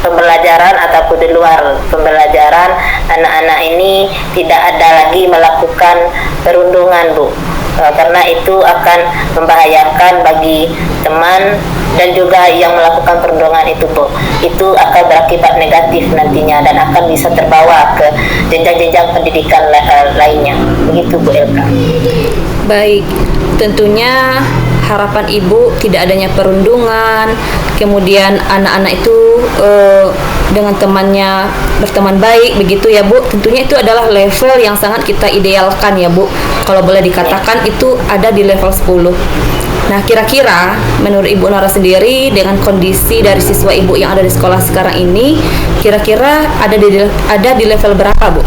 pembelajaran ataupun di luar pembelajaran, anak-anak ini tidak ada lagi melakukan perundungan Bu, karena itu akan membahayakan bagi teman dan juga yang melakukan perundungan itu Bu. Itu akan berakibat negatif nantinya dan akan bisa terbawa ke jenjang-jenjang pendidikan lainnya. Begitu Bu Elka. Baik, tentunya harapan Ibu tidak adanya perundungan, kemudian anak-anak itu dengan temannya berteman baik, begitu ya Bu. Tentunya itu adalah level yang sangat kita idealkan ya Bu. Kalau boleh dikatakan itu ada di level 10. Nah, kira-kira menurut Ibu Nora sendiri dengan kondisi dari siswa Ibu yang ada di sekolah sekarang ini, kira-kira ada di level berapa Bu?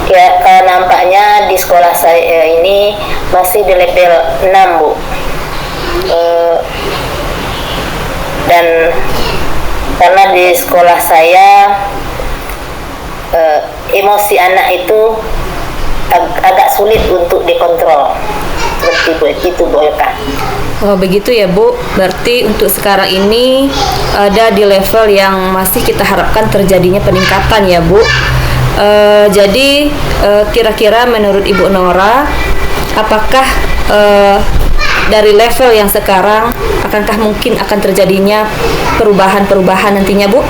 Ya, kalau nampaknya di sekolah saya ini masih di level 6 Bu. Dan karena di sekolah saya emosi anak itu agak sulit untuk dikontrol. Seperti itu Bu Eka. Oh begitu ya Bu, berarti untuk sekarang ini ada di level yang masih kita harapkan terjadinya peningkatan ya Bu. Jadi kira-kira menurut Ibu Nora apakah dari level yang sekarang akankah mungkin akan terjadinya perubahan-perubahan nantinya, Bu?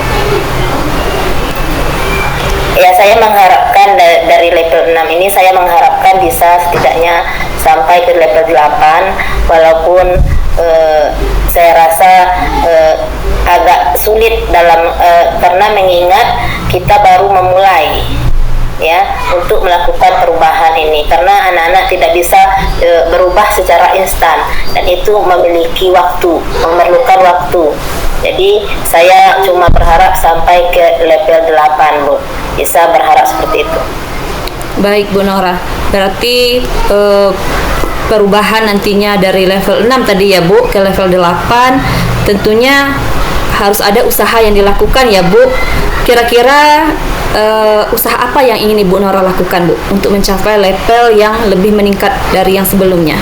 Ya, saya mengharapkan dari level 6 ini saya mengharapkan bisa setidaknya sampai ke level 8, walaupun saya rasa agak sulit dalam karena mengingat kita baru memulai ya untuk melakukan perubahan ini, karena anak-anak tidak bisa berubah secara instan dan itu memiliki waktu, memerlukan waktu. Jadi saya cuma berharap sampai ke level 8, Bu. Bisa berharap seperti itu. Baik, Bu Nora. Berarti perubahan nantinya dari level 6 tadi ya, Bu, ke level 8 tentunya harus ada usaha yang dilakukan ya, Bu. Kira-kira usaha apa yang ingin Ibu Nora lakukan, Bu, untuk mencapai level yang lebih meningkat dari yang sebelumnya?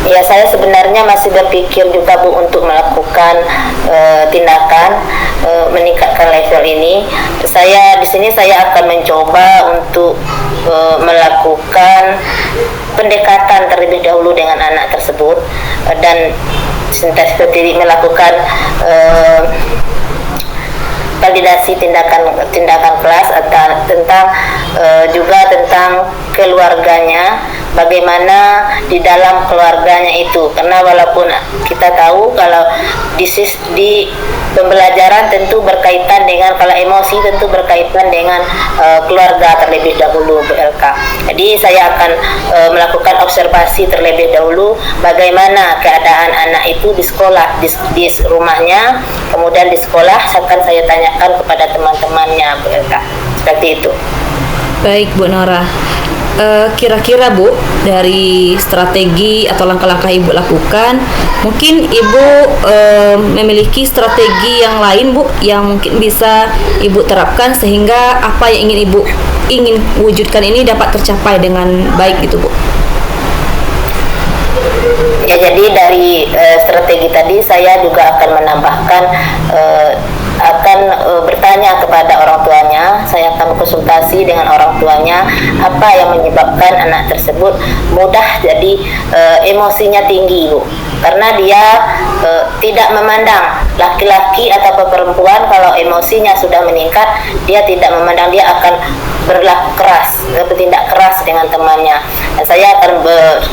Ya, saya sebenarnya masih berpikir juga, Bu, untuk melakukan tindakan meningkatkan level ini. Saya di sini saya akan mencoba untuk melakukan pendekatan terlebih dahulu dengan anak tersebut dan seperti melakukan validasi tindakan kelas atau tentang juga tentang keluarganya, bagaimana di dalam keluarganya itu, karena walaupun kita tahu kalau di pembelajaran tentu berkaitan dengan, kalau emosi tentu berkaitan dengan keluarga terlebih dahulu, BLK. Jadi saya akan melakukan observasi terlebih dahulu bagaimana keadaan anak itu di sekolah, di rumahnya, kemudian di sekolah akan saya tanyakan kepada teman-temannya, BLK. Seperti itu. Baik, Bu Nora. Kira-kira, Bu, dari strategi atau langkah-langkah Ibu lakukan, mungkin Ibu memiliki strategi yang lain, Bu, yang mungkin bisa Ibu terapkan sehingga apa yang Ibu ingin wujudkan ini dapat tercapai dengan baik gitu, Bu. Ya, jadi dari strategi tadi saya juga akan menambahkan bertanya kepada orang tuanya. Saya akan konsultasi dengan orang tuanya apa yang menyebabkan anak tersebut mudah jadi emosinya tinggi, Bu, karena dia tidak memandang laki-laki atau perempuan. Kalau emosinya sudah meningkat, dia tidak memandang, dia akan berlaku keras, bertindak keras dengan temannya. Dan saya akan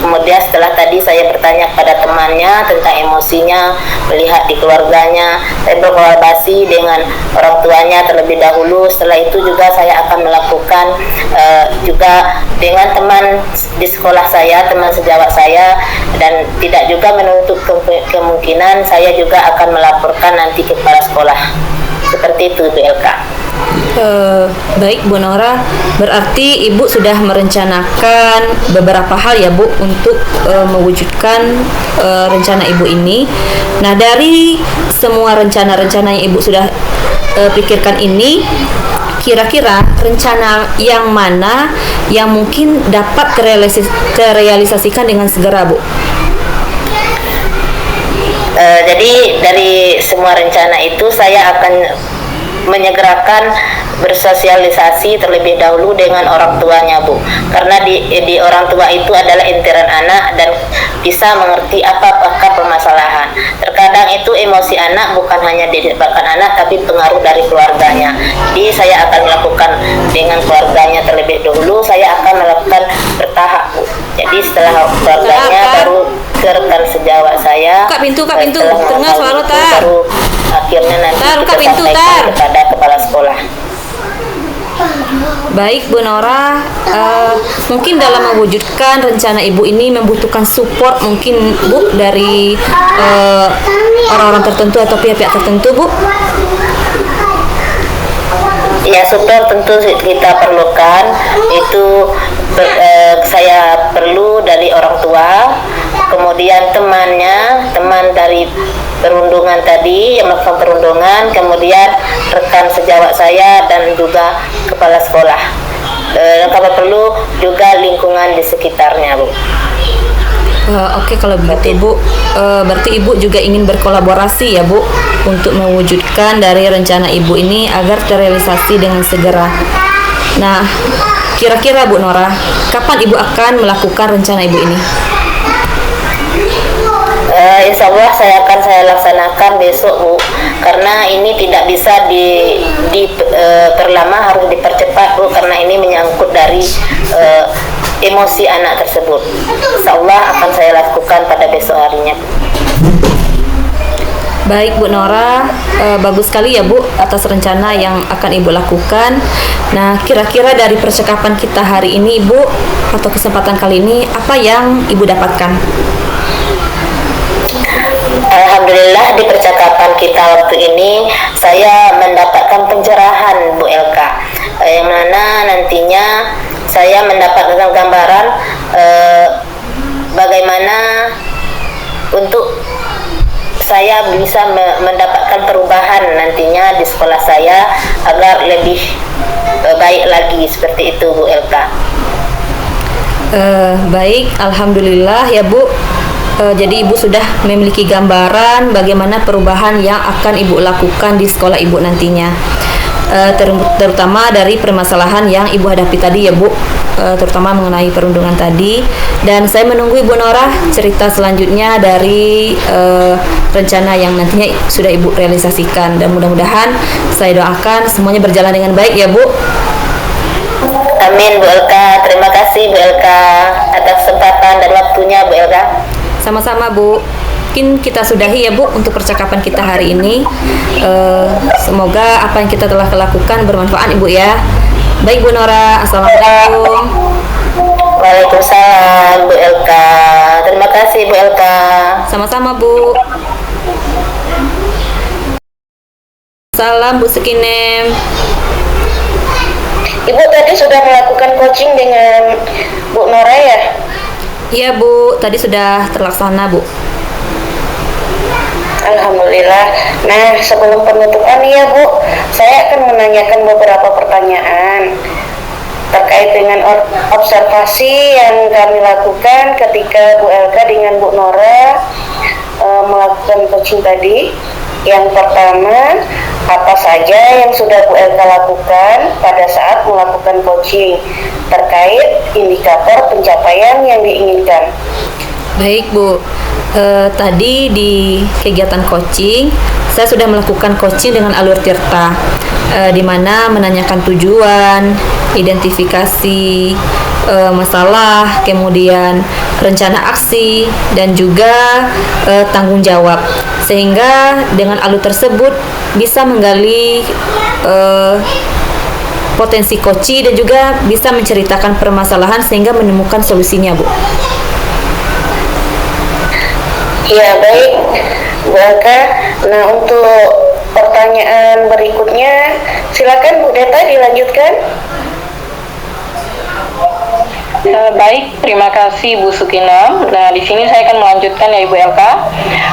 kemudian setelah tadi saya bertanya kepada temannya tentang emosinya, melihat di keluarganya, saya berkolaborasi dengan orang tuanya terlebih dahulu. Setelah itu juga saya akan melakukan juga dengan teman di sekolah saya, teman sejawat saya, dan tidak juga menutup kemungkinan saya juga akan melaporkan nanti ke kepala sekolah. Seperti itu, BLK. Baik, Bu Nora, berarti Ibu sudah merencanakan beberapa hal ya, Bu, untuk mewujudkan rencana Ibu ini. Nah, dari semua rencana-rencana yang Ibu sudah pikirkan ini, kira-kira rencana yang mana yang mungkin dapat terrealisasikan dengan segera, Bu? Jadi dari semua rencana itu saya akan menyegerakan bersosialisasi terlebih dahulu dengan orang tuanya, Bu, karena di orang tua itu adalah intiran anak dan bisa mengerti apakah permasalahan. Terkadang itu emosi anak bukan hanya disebabkan anak tapi pengaruh dari keluarganya. Jadi saya akan melakukan dengan keluarganya terlebih dahulu. Saya akan melakukan bertahap, Bu. Jadi setelah keluarganya baru ke rekan sejawat saya. Kak pintu, tengah suara tar. Baru akhirnya nanti Buka kita pintu, sampaikan kepada kepala sekolah. Baik, Bu Nora, mungkin dalam mewujudkan rencana Ibu ini membutuhkan support mungkin, Bu, dari orang-orang tertentu atau pihak-pihak tertentu, Bu? Ya, support tentu kita perlukan. Itu saya perlu dari orang tua, kemudian teman dari perundungan tadi yang melakukan perundungan, kemudian rekan sejawat saya dan juga kepala sekolah. Kalau perlu juga lingkungan di sekitarnya, Bu. Oke, kalau begitu, Bu, berarti Ibu juga ingin berkolaborasi ya, Bu, untuk mewujudkan dari rencana Ibu ini agar terrealisasi dengan segera. Nah, Kira-kira Bu Nora, kapan Ibu akan melakukan rencana Ibu ini? Insya Allah saya laksanakan besok Bu, karena ini tidak bisa diperlama, harus dipercepat Bu, karena ini menyangkut dari emosi anak tersebut. Insya Allah akan saya lakukan pada besok harinya. Baik Bu Nora, bagus sekali ya Bu atas rencana yang akan Ibu lakukan. Nah, kira-kira dari percakapan kita hari ini Ibu, atau kesempatan kali ini, apa yang Ibu dapatkan? Alhamdulillah di percakapan kita waktu ini saya mendapatkan pencerahan Bu Elka, yang mana nantinya saya mendapatkan gambaran bagaimana untuk saya bisa mendapatkan perubahan nantinya di sekolah saya agar lebih baik lagi, seperti itu Bu Elka. Baik, Alhamdulillah ya Bu. Jadi Ibu sudah memiliki gambaran bagaimana perubahan yang akan Ibu lakukan di sekolah Ibu nantinya, terutama dari permasalahan yang Ibu hadapi tadi ya Bu, terutama mengenai perundungan tadi. Dan saya menunggu Ibu Nora cerita selanjutnya dari rencana yang nantinya sudah Ibu realisasikan, dan mudah-mudahan saya doakan semuanya berjalan dengan baik ya Bu. Amin Bu Elka, terima kasih Bu Elka atas kesempatan dan waktunya Bu Elka. Sama-sama Bu. Mungkin kita sudahi ya Bu untuk percakapan kita hari ini. Semoga apa yang kita telah lakukan bermanfaat Ibu ya. Baik Bu Nora, Assalamualaikum. Waalaikumsalam Bu Elka. Terima kasih Bu Elka. Sama-sama Bu. Salam Bu Sekinem. Ibu tadi sudah melakukan coaching dengan Bu Nora ya? Iya Bu, tadi sudah terlaksana Bu. Alhamdulillah. Nah, sebelum penutupan ya Bu, saya akan menanyakan beberapa pertanyaan terkait dengan observasi yang kami lakukan ketika Bu Elka dengan Bu Nora melakukan coaching tadi. Yang pertama, apa saja yang sudah Bu Elka lakukan pada saat melakukan coaching terkait indikator pencapaian yang diinginkan? Baik Bu, tadi di kegiatan coaching saya sudah melakukan coaching dengan alur Tirta, di mana menanyakan tujuan, identifikasi masalah, kemudian rencana aksi, dan juga tanggung jawab, sehingga dengan alur tersebut bisa menggali potensi coach dan juga bisa menceritakan permasalahan sehingga menemukan solusinya Bu. Ya baik Bu Elka. Nah, untuk pertanyaan berikutnya silakan Bu Deta dilanjutkan. Baik, terima kasih Bu Sukinem. Nah, di sini saya akan melanjutkan ya Ibu Elka.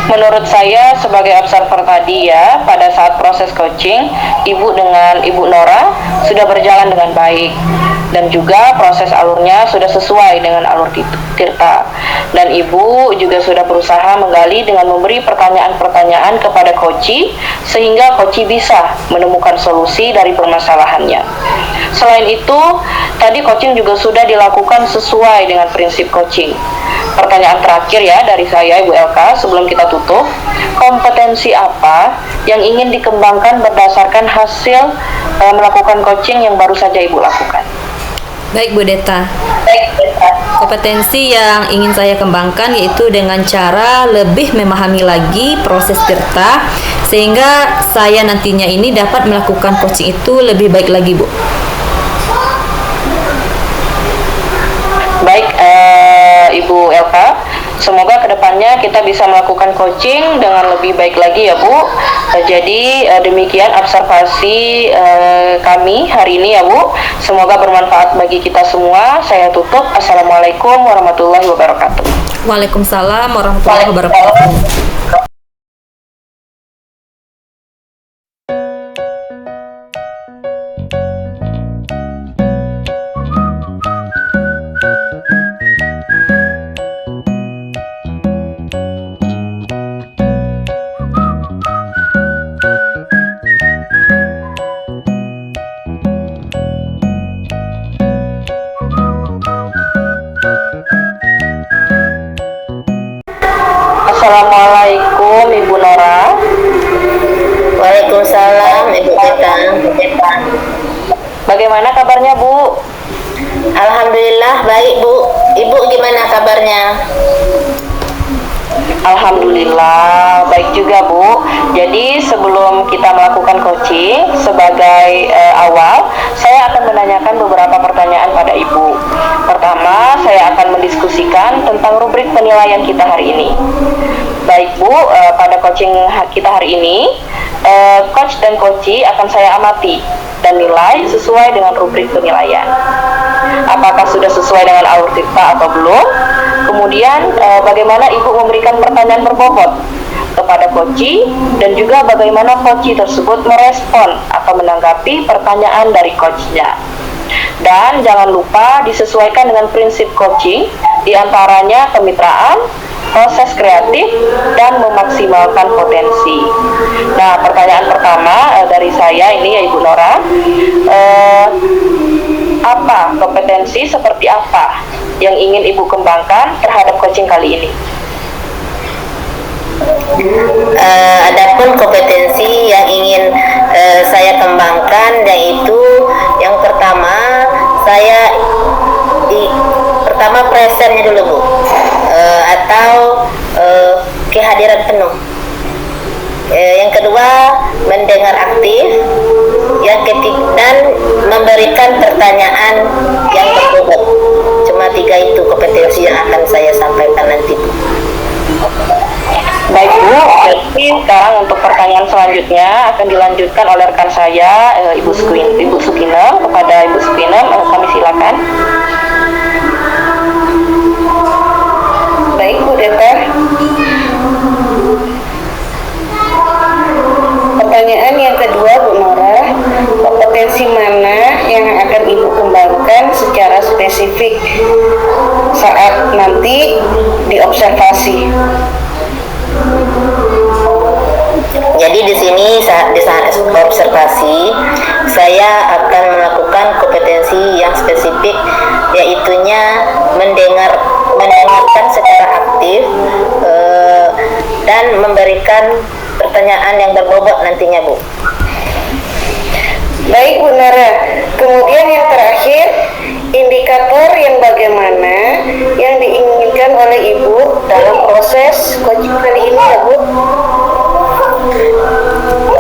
Menurut saya sebagai observer tadi ya, pada saat proses coaching, Ibu dengan Ibu Nora sudah berjalan dengan baik, dan juga proses alurnya sudah sesuai dengan alur Tirta. Dan Ibu juga sudah berusaha menggali dengan memberi pertanyaan-pertanyaan kepada coach, sehingga coach bisa menemukan solusi dari permasalahannya. Selain itu, tadi coaching juga sudah dilakukan sesuai dengan prinsip coaching. Pertanyaan terakhir ya dari saya Ibu Elka sebelum kita tutup, kompetensi apa yang ingin dikembangkan berdasarkan hasil melakukan coaching yang baru saja Ibu lakukan? Baik Bu Deta. Kompetensi yang ingin saya kembangkan yaitu dengan cara lebih memahami lagi proses Tirta, sehingga saya nantinya ini dapat melakukan coaching itu lebih baik lagi Bu. Baik Ibu Elka, semoga kedepannya kita bisa melakukan coaching dengan lebih baik lagi ya Bu. Jadi demikian observasi kami hari ini ya Bu. Semoga bermanfaat bagi kita semua. Saya tutup. Assalamualaikum warahmatullahi wabarakatuh. Waalaikumsalam warahmatullahi wabarakatuh. bagaimana kabarnya Bu? Alhamdulillah baik Bu. Ibu gimana kabarnya? Alhamdulillah baik juga Bu. Jadi sebelum kita melakukan coaching, sebagai awal saya akan menanyakan beberapa pertanyaan pada Ibu. Pertama, saya akan mendiskusikan tentang rubrik penilaian kita hari ini. Baik Bu, pada coaching kita hari ini, coach dan coachee akan saya amati dan nilai sesuai dengan rubrik penilaian. Apakah sudah sesuai dengan alur tirta atau belum? Kemudian bagaimana Ibu memberikan pertanyaan berbobot kepada coachee dan juga bagaimana coachee tersebut merespon atau menanggapi pertanyaan dari coachnya. Dan jangan lupa disesuaikan dengan prinsip coaching, diantaranya kemitraan, proses kreatif, dan memaksimalkan potensi. Nah, pertanyaan pertama dari saya ini ya Ibu Nora, apa kompetensi seperti apa yang ingin Ibu kembangkan terhadap coaching kali ini? Adapun kompetensi yang ingin saya kembangkan, yaitu yang pertama pertama presennya dulu Bu, atau kehadiran penuh. Yang kedua mendengar aktif, yang ketiga dan memberikan pertanyaan yang berbobot. Cuma 3 itu kompetensi yang akan saya sampaikan nanti Bu. Baik Bu, jadi sekarang untuk pertanyaan selanjutnya akan dilanjutkan oleh rekan saya Ibu Sukinem. Kepada Ibu Sukinem kami silakan. Baik Bu Deta. Pertanyaan yang kedua Bu Nora, kompetensi mana yang akan Ibu kembangkan secara spesifik saat nanti diobservasi? Jadi di sini di saat observasi saya akan melakukan kompetensi yang spesifik, yaitunya mendengarkan secara aktif dan memberikan pertanyaan yang berbobot nantinya Bu. Baik Bu Nora, kemudian yang terakhir, indikator yang bagaimana yang diinginkan oleh Ibu dalam proses coaching kali ini ya Bu?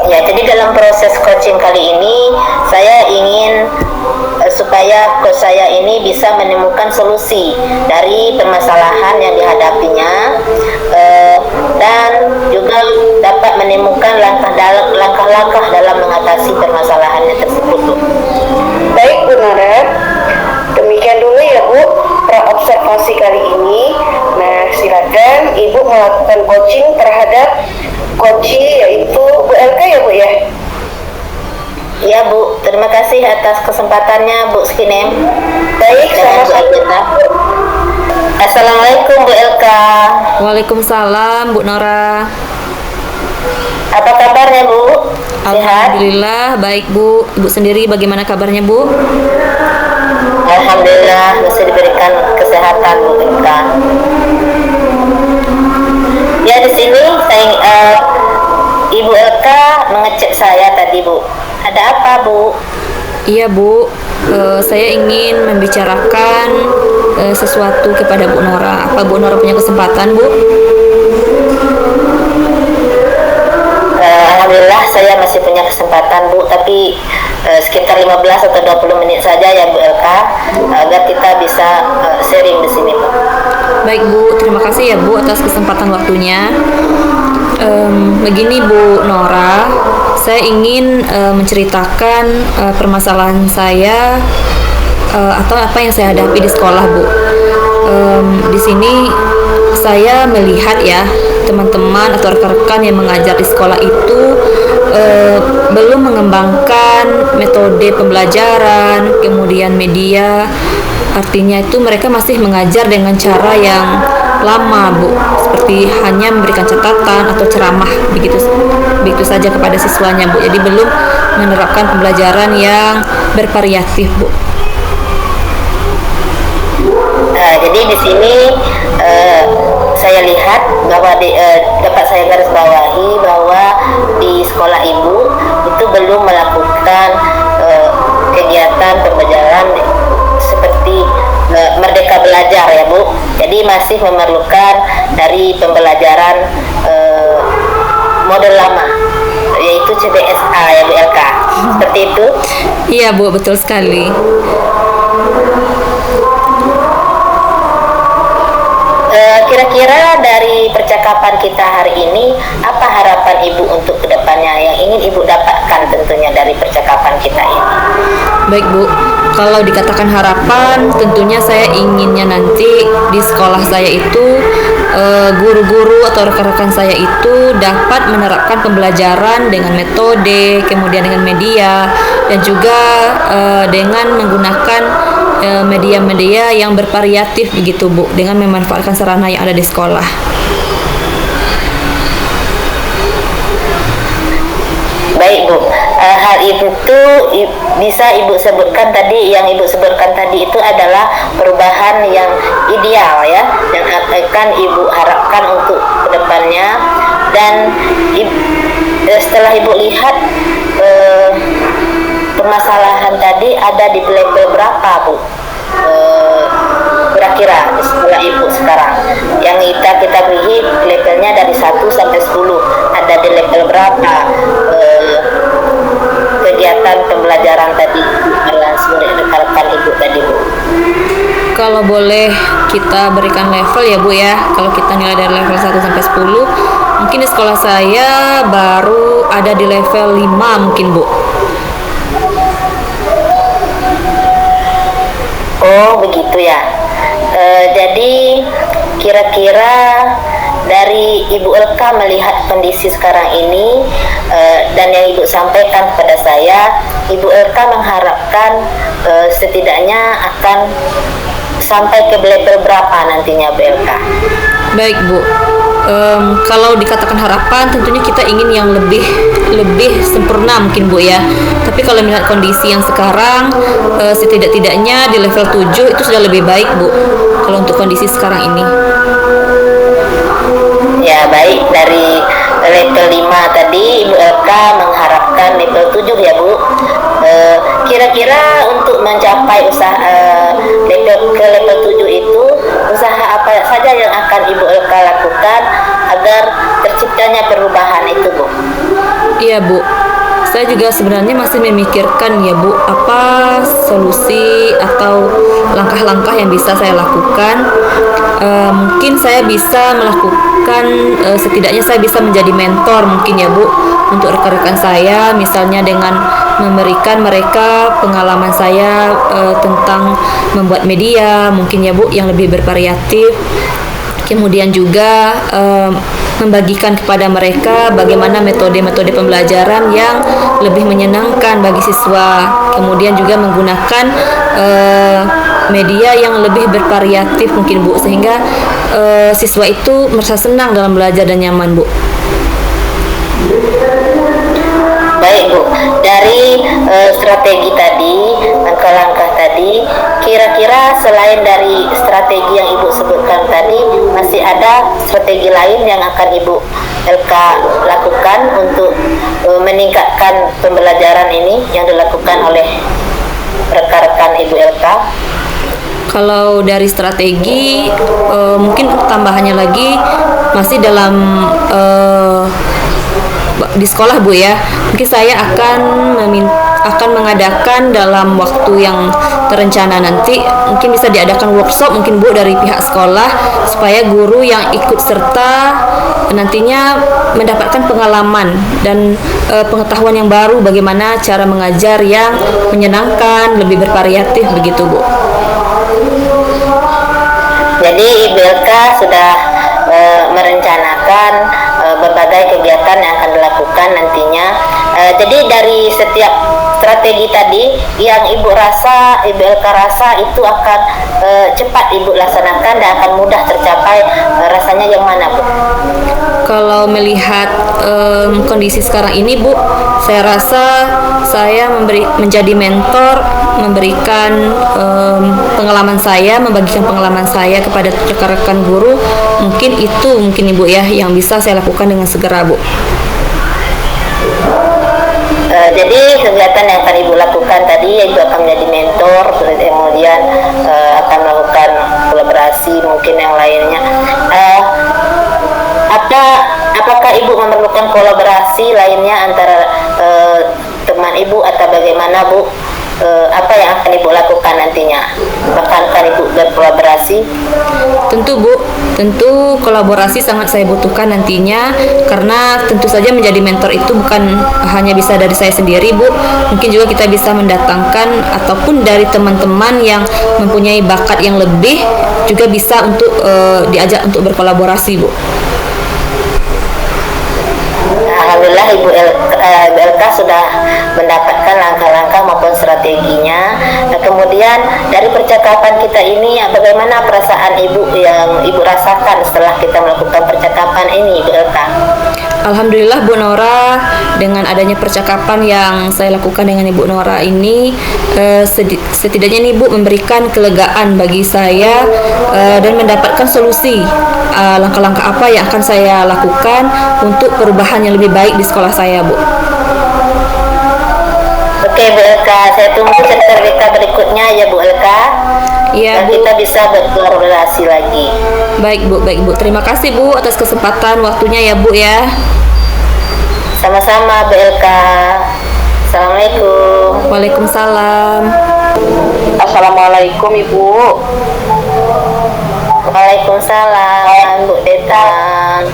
Ya, jadi dalam proses coaching kali ini saya ingin supaya coach saya ini bisa menemukan solusi dari permasalahan yang dihadapinya, dan juga dapat menemukan langkah-langkah dalam mengatasi permasalahannya tersebut. Baik Bu Nora, demikian dulu ya Bu pra-observasi kali ini. Nah, silakan Ibu melakukan coaching terhadap coachee yaitu Bu LK ya Bu ya. Ya Bu, terima kasih atas kesempatannya Bu Skinem. Baik, sama-sama. Assalamualaikum Bu LK. Waalaikumsalam Bu Nora. Apa kabarnya Bu? Sehat? Alhamdulillah baik Bu. Ibu sendiri bagaimana kabarnya Bu? Alhamdulillah masih diberikan kesehatan Bu LK. Ya, di sini Ibu LK mengecek saya tadi Bu. Ada apa Bu? Iya Bu, saya ingin membicarakan sesuatu kepada Bu Nora. Apa Bu Nora punya kesempatan Bu? Alhamdulillah saya masih punya kesempatan Bu, tapi sekitar 15 atau 20 menit saja ya Bu LK, agar kita bisa sharing di sini Bu. Baik Bu, terima kasih ya Bu atas kesempatan waktunya. Begini Bu Nora, saya ingin menceritakan permasalahan saya atau apa yang saya hadapi di sekolah Bu. Di sini saya melihat ya teman-teman atau rekan-rekan yang mengajar di sekolah itu belum mengembangkan metode pembelajaran, kemudian media. Artinya itu mereka masih mengajar dengan cara yang lama Bu, seperti hanya memberikan catatan atau ceramah begitu saja kepada siswanya Bu. Jadi belum menerapkan pembelajaran yang bervariatif Bu. Jadi di sini saya lihat bahwa dapat saya garis bawahi bahwa di sekolah Ibu itu belum melakukan kegiatan belajar ya Bu. Jadi masih memerlukan dari pembelajaran model lama, yaitu CBSA ya Bu LK. Seperti itu. Iya Bu, betul sekali. Kira-kira dari percakapan kita hari ini, apa harapan Ibu untuk kedepannya yang ingin Ibu dapatkan tentunya dari percakapan kita ini? Baik Bu, kalau dikatakan harapan, tentunya saya inginnya nanti di sekolah saya itu guru-guru atau rekan-rekan saya itu dapat menerapkan pembelajaran dengan metode, kemudian dengan media, dan juga dengan menggunakan media-media yang bervariatif begitu Bu, dengan memanfaatkan sarana yang ada di sekolah. Baik Bu, hal itu bisa Ibu sebutkan tadi, yang Ibu sebutkan tadi itu adalah perubahan yang ideal ya, yang akan Ibu harapkan untuk kedepannya. Dan setelah Ibu lihat permasalahan tadi ada di level berapa Bu? Kira-kira di sekolah Ibu sekarang yang kita beri levelnya dari 1 sampai 10, ada di level berapa kegiatan pembelajaran tadi oleh rekan-rekan Ibu tadi Bu? Kalau boleh kita berikan level ya Bu ya, kalau kita nilai dari level 1 sampai 10, mungkin di sekolah saya baru ada di level 5 mungkin Bu. Oh begitu ya. Jadi kira-kira dari Ibu Elka melihat kondisi sekarang ini dan yang Ibu sampaikan kepada saya, Ibu Elka mengharapkan setidaknya akan sampai ke level berapa nantinya Bu Elka? Baik Bu, kalau dikatakan harapan tentunya kita ingin yang lebih sempurna mungkin Bu ya. Tapi kalau melihat kondisi yang sekarang, setidak-tidaknya di level 7 itu sudah lebih baik Bu, kalau untuk kondisi sekarang ini. Ya baik, dari level 5 tadi Ibu Elka mengharapkan level 7 ya Bu. Kira-kira untuk mencapai ke level 7 itu, usaha apa saja yang akan Ibu Elka lakukan agar terciptanya perubahan itu Bu? Iya Bu, saya juga sebenarnya masih memikirkan ya Bu, apa solusi atau langkah-langkah yang bisa saya lakukan. Mungkin saya bisa melakukan, setidaknya saya bisa menjadi mentor mungkin ya Bu, untuk rekan-rekan saya, misalnya dengan memberikan mereka pengalaman saya tentang membuat media mungkin ya Bu, yang lebih bervariatif. Kemudian juga membagikan kepada mereka bagaimana metode-metode pembelajaran yang lebih menyenangkan bagi siswa. Kemudian juga menggunakan media yang lebih bervariatif mungkin Bu, sehingga siswa itu merasa senang dalam belajar dan nyaman Bu. Baik Bu, dari strategi tadi, langkah-langkah tadi, kira-kira selain dari strategi yang Ibu sebutkan tadi, masih ada strategi lain yang akan Ibu Elka lakukan untuk meningkatkan pembelajaran ini yang dilakukan oleh rekan-rekan Ibu Elka? Kalau dari strategi, mungkin tambahannya lagi masih dalam di sekolah Bu ya. Mungkin saya akan mengadakan dalam waktu yang terencana nanti, mungkin bisa diadakan workshop mungkin Bu dari pihak sekolah, supaya guru yang ikut serta nantinya mendapatkan pengalaman dan pengetahuan yang baru bagaimana cara mengajar yang menyenangkan, lebih bervariatif begitu Bu. Jadi Ibu Elka sudah merencanakan berbagai kegiatan yang akan dilakukan nantinya. Jadi dari setiap strategi tadi yang Ibu Elka rasa itu akan cepat Ibu laksanakan dan akan mudah tercapai, rasanya yang mana Bu? Kalau melihat kondisi sekarang ini Bu, saya rasa saya menjadi mentor, memberikan pengalaman saya, membagikan pengalaman saya kepada rekan-rekan guru, mungkin Ibu ya yang bisa saya lakukan dengan segera Bu. Jadi kegiatan yang akan Ibu lakukan tadi, Ibu akan menjadi mentor, kemudian akan melakukan kolaborasi mungkin yang lainnya. Apakah ibu memerlukan kolaborasi lainnya antara teman ibu atau bagaimana bu? Apa yang akan ibu lakukan nantinya? Bahkan ibu berkolaborasi? Tentu Bu, tentu kolaborasi sangat saya butuhkan nantinya, karena tentu saja menjadi mentor itu bukan hanya bisa dari saya sendiri Bu, mungkin juga kita bisa mendatangkan ataupun dari teman-teman yang mempunyai bakat yang lebih juga bisa untuk diajak untuk berkolaborasi Bu. Alhamdulillah Ibu LK sudah mendapatkan langkah-langkah maupun strateginya. Nah, kemudian dari percakapan kita ini, bagaimana perasaan Ibu yang Ibu rasakan setelah kita melakukan percakapan ini, Ibu LK? Alhamdulillah Bu Nora, dengan adanya percakapan yang saya lakukan dengan Ibu Nora ini, setidaknya ini Bu memberikan kelegaan bagi saya dan mendapatkan solusi langkah-langkah apa yang akan saya lakukan untuk perubahan yang lebih baik di sekolah saya Bu. Oke Bu LK, saya tunggu cerita berikutnya ya Bu LK. Iya Dan Bu. kita bisa berkolaborasi lagi. Baik Bu. Terima kasih Bu atas kesempatan waktunya ya Bu ya. Sama-sama Bu LK. Assalamualaikum. Waalaikumsalam. Assalamualaikum Ibu. Waalaikumsalam Bu Detang.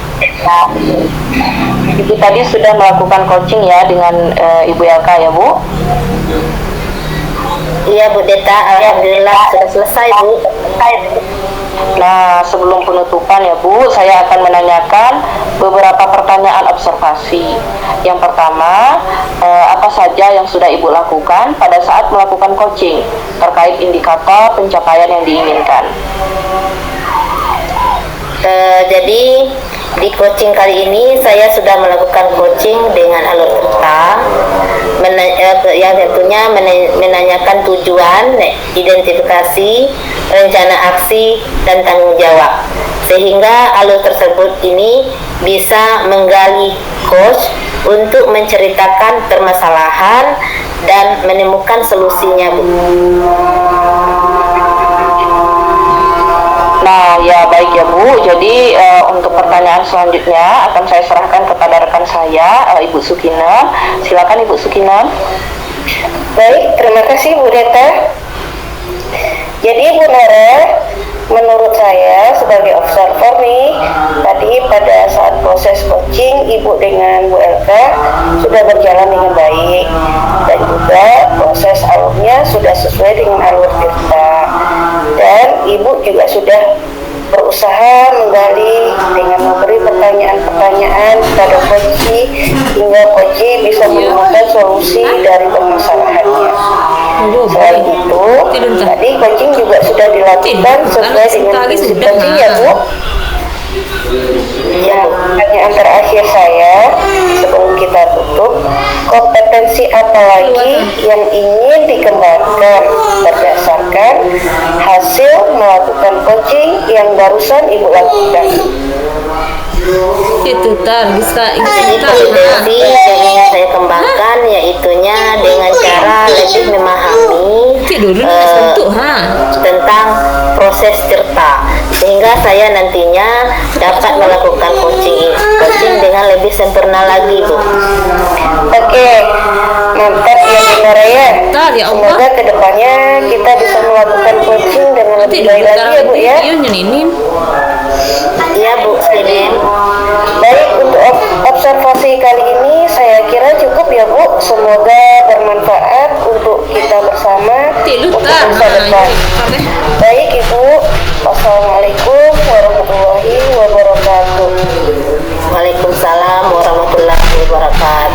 Ibu tadi sudah melakukan coaching ya dengan Ibu LK ya Bu? Iya Bu Deta, alhamdulillah sudah selesai Bu. Nah, sebelum penutupan ya Bu, saya akan menanyakan beberapa pertanyaan observasi. Yang pertama, apa saja yang sudah Ibu lakukan pada saat melakukan coaching terkait indikator pencapaian yang diinginkan? Jadi di coaching kali ini saya sudah melakukan coaching dengan alur tirta, yang tentunya menanyakan tujuan, identifikasi, rencana aksi, dan tanggung jawab, sehingga alur tersebut ini bisa menggali coach untuk menceritakan permasalahan dan menemukan solusinya Bu. Nah, ya baik ya Bu. Jadi untuk pertanyaan selanjutnya akan saya serahkan kepada rekan saya, Ibu Sukina. Silakan Ibu Sukina. Baik, terima kasih Bu Deta. Jadi Bu Nora, menurut saya sebagai observer nih, tadi pada saat proses coaching Ibu dengan Bu LK sudah berjalan dengan baik, dan juga proses alurnya sudah sesuai dengan alur tirta, dan Ibu juga sudah berusaha menggali dengan memberi pertanyaan-pertanyaan kepada coach hingga coach bisa menemukan solusi dari permasalahannya. Selain itu, tadi coaching juga sudah dilakukan sesuai dengan prinsip coaching ya Bu. Ya, pertanyaan terakhir saya sebelum kita tutup, kompetensi apa lagi yang ingin dikembangkan berdasarkan hasil melakukan coaching yang barusan Ibu lakukan? Itu bisa Kompetensi yang ingin saya kembangkan yaitunya dengan cara lebih memahami tentang proses tirta, sehingga saya nantinya dapat melakukan coaching dengan lebih sempurna lagi Bu. Oke, mantap ya Bu Nora ya. Semoga kedepannya kita bisa melakukan coaching dengan lebih baik lagi ya Bu ya. Iya Bu Sinin. Baik, untuk observasi kali ini saya kira cukup ya Bu. Semoga bermanfaat untuk kita bersama untuk masa depan. Baik Ibu, wassalamualaikum warahmatullahi wabarakatuh. Waalaikumsalam warahmatullahi wabarakatuh.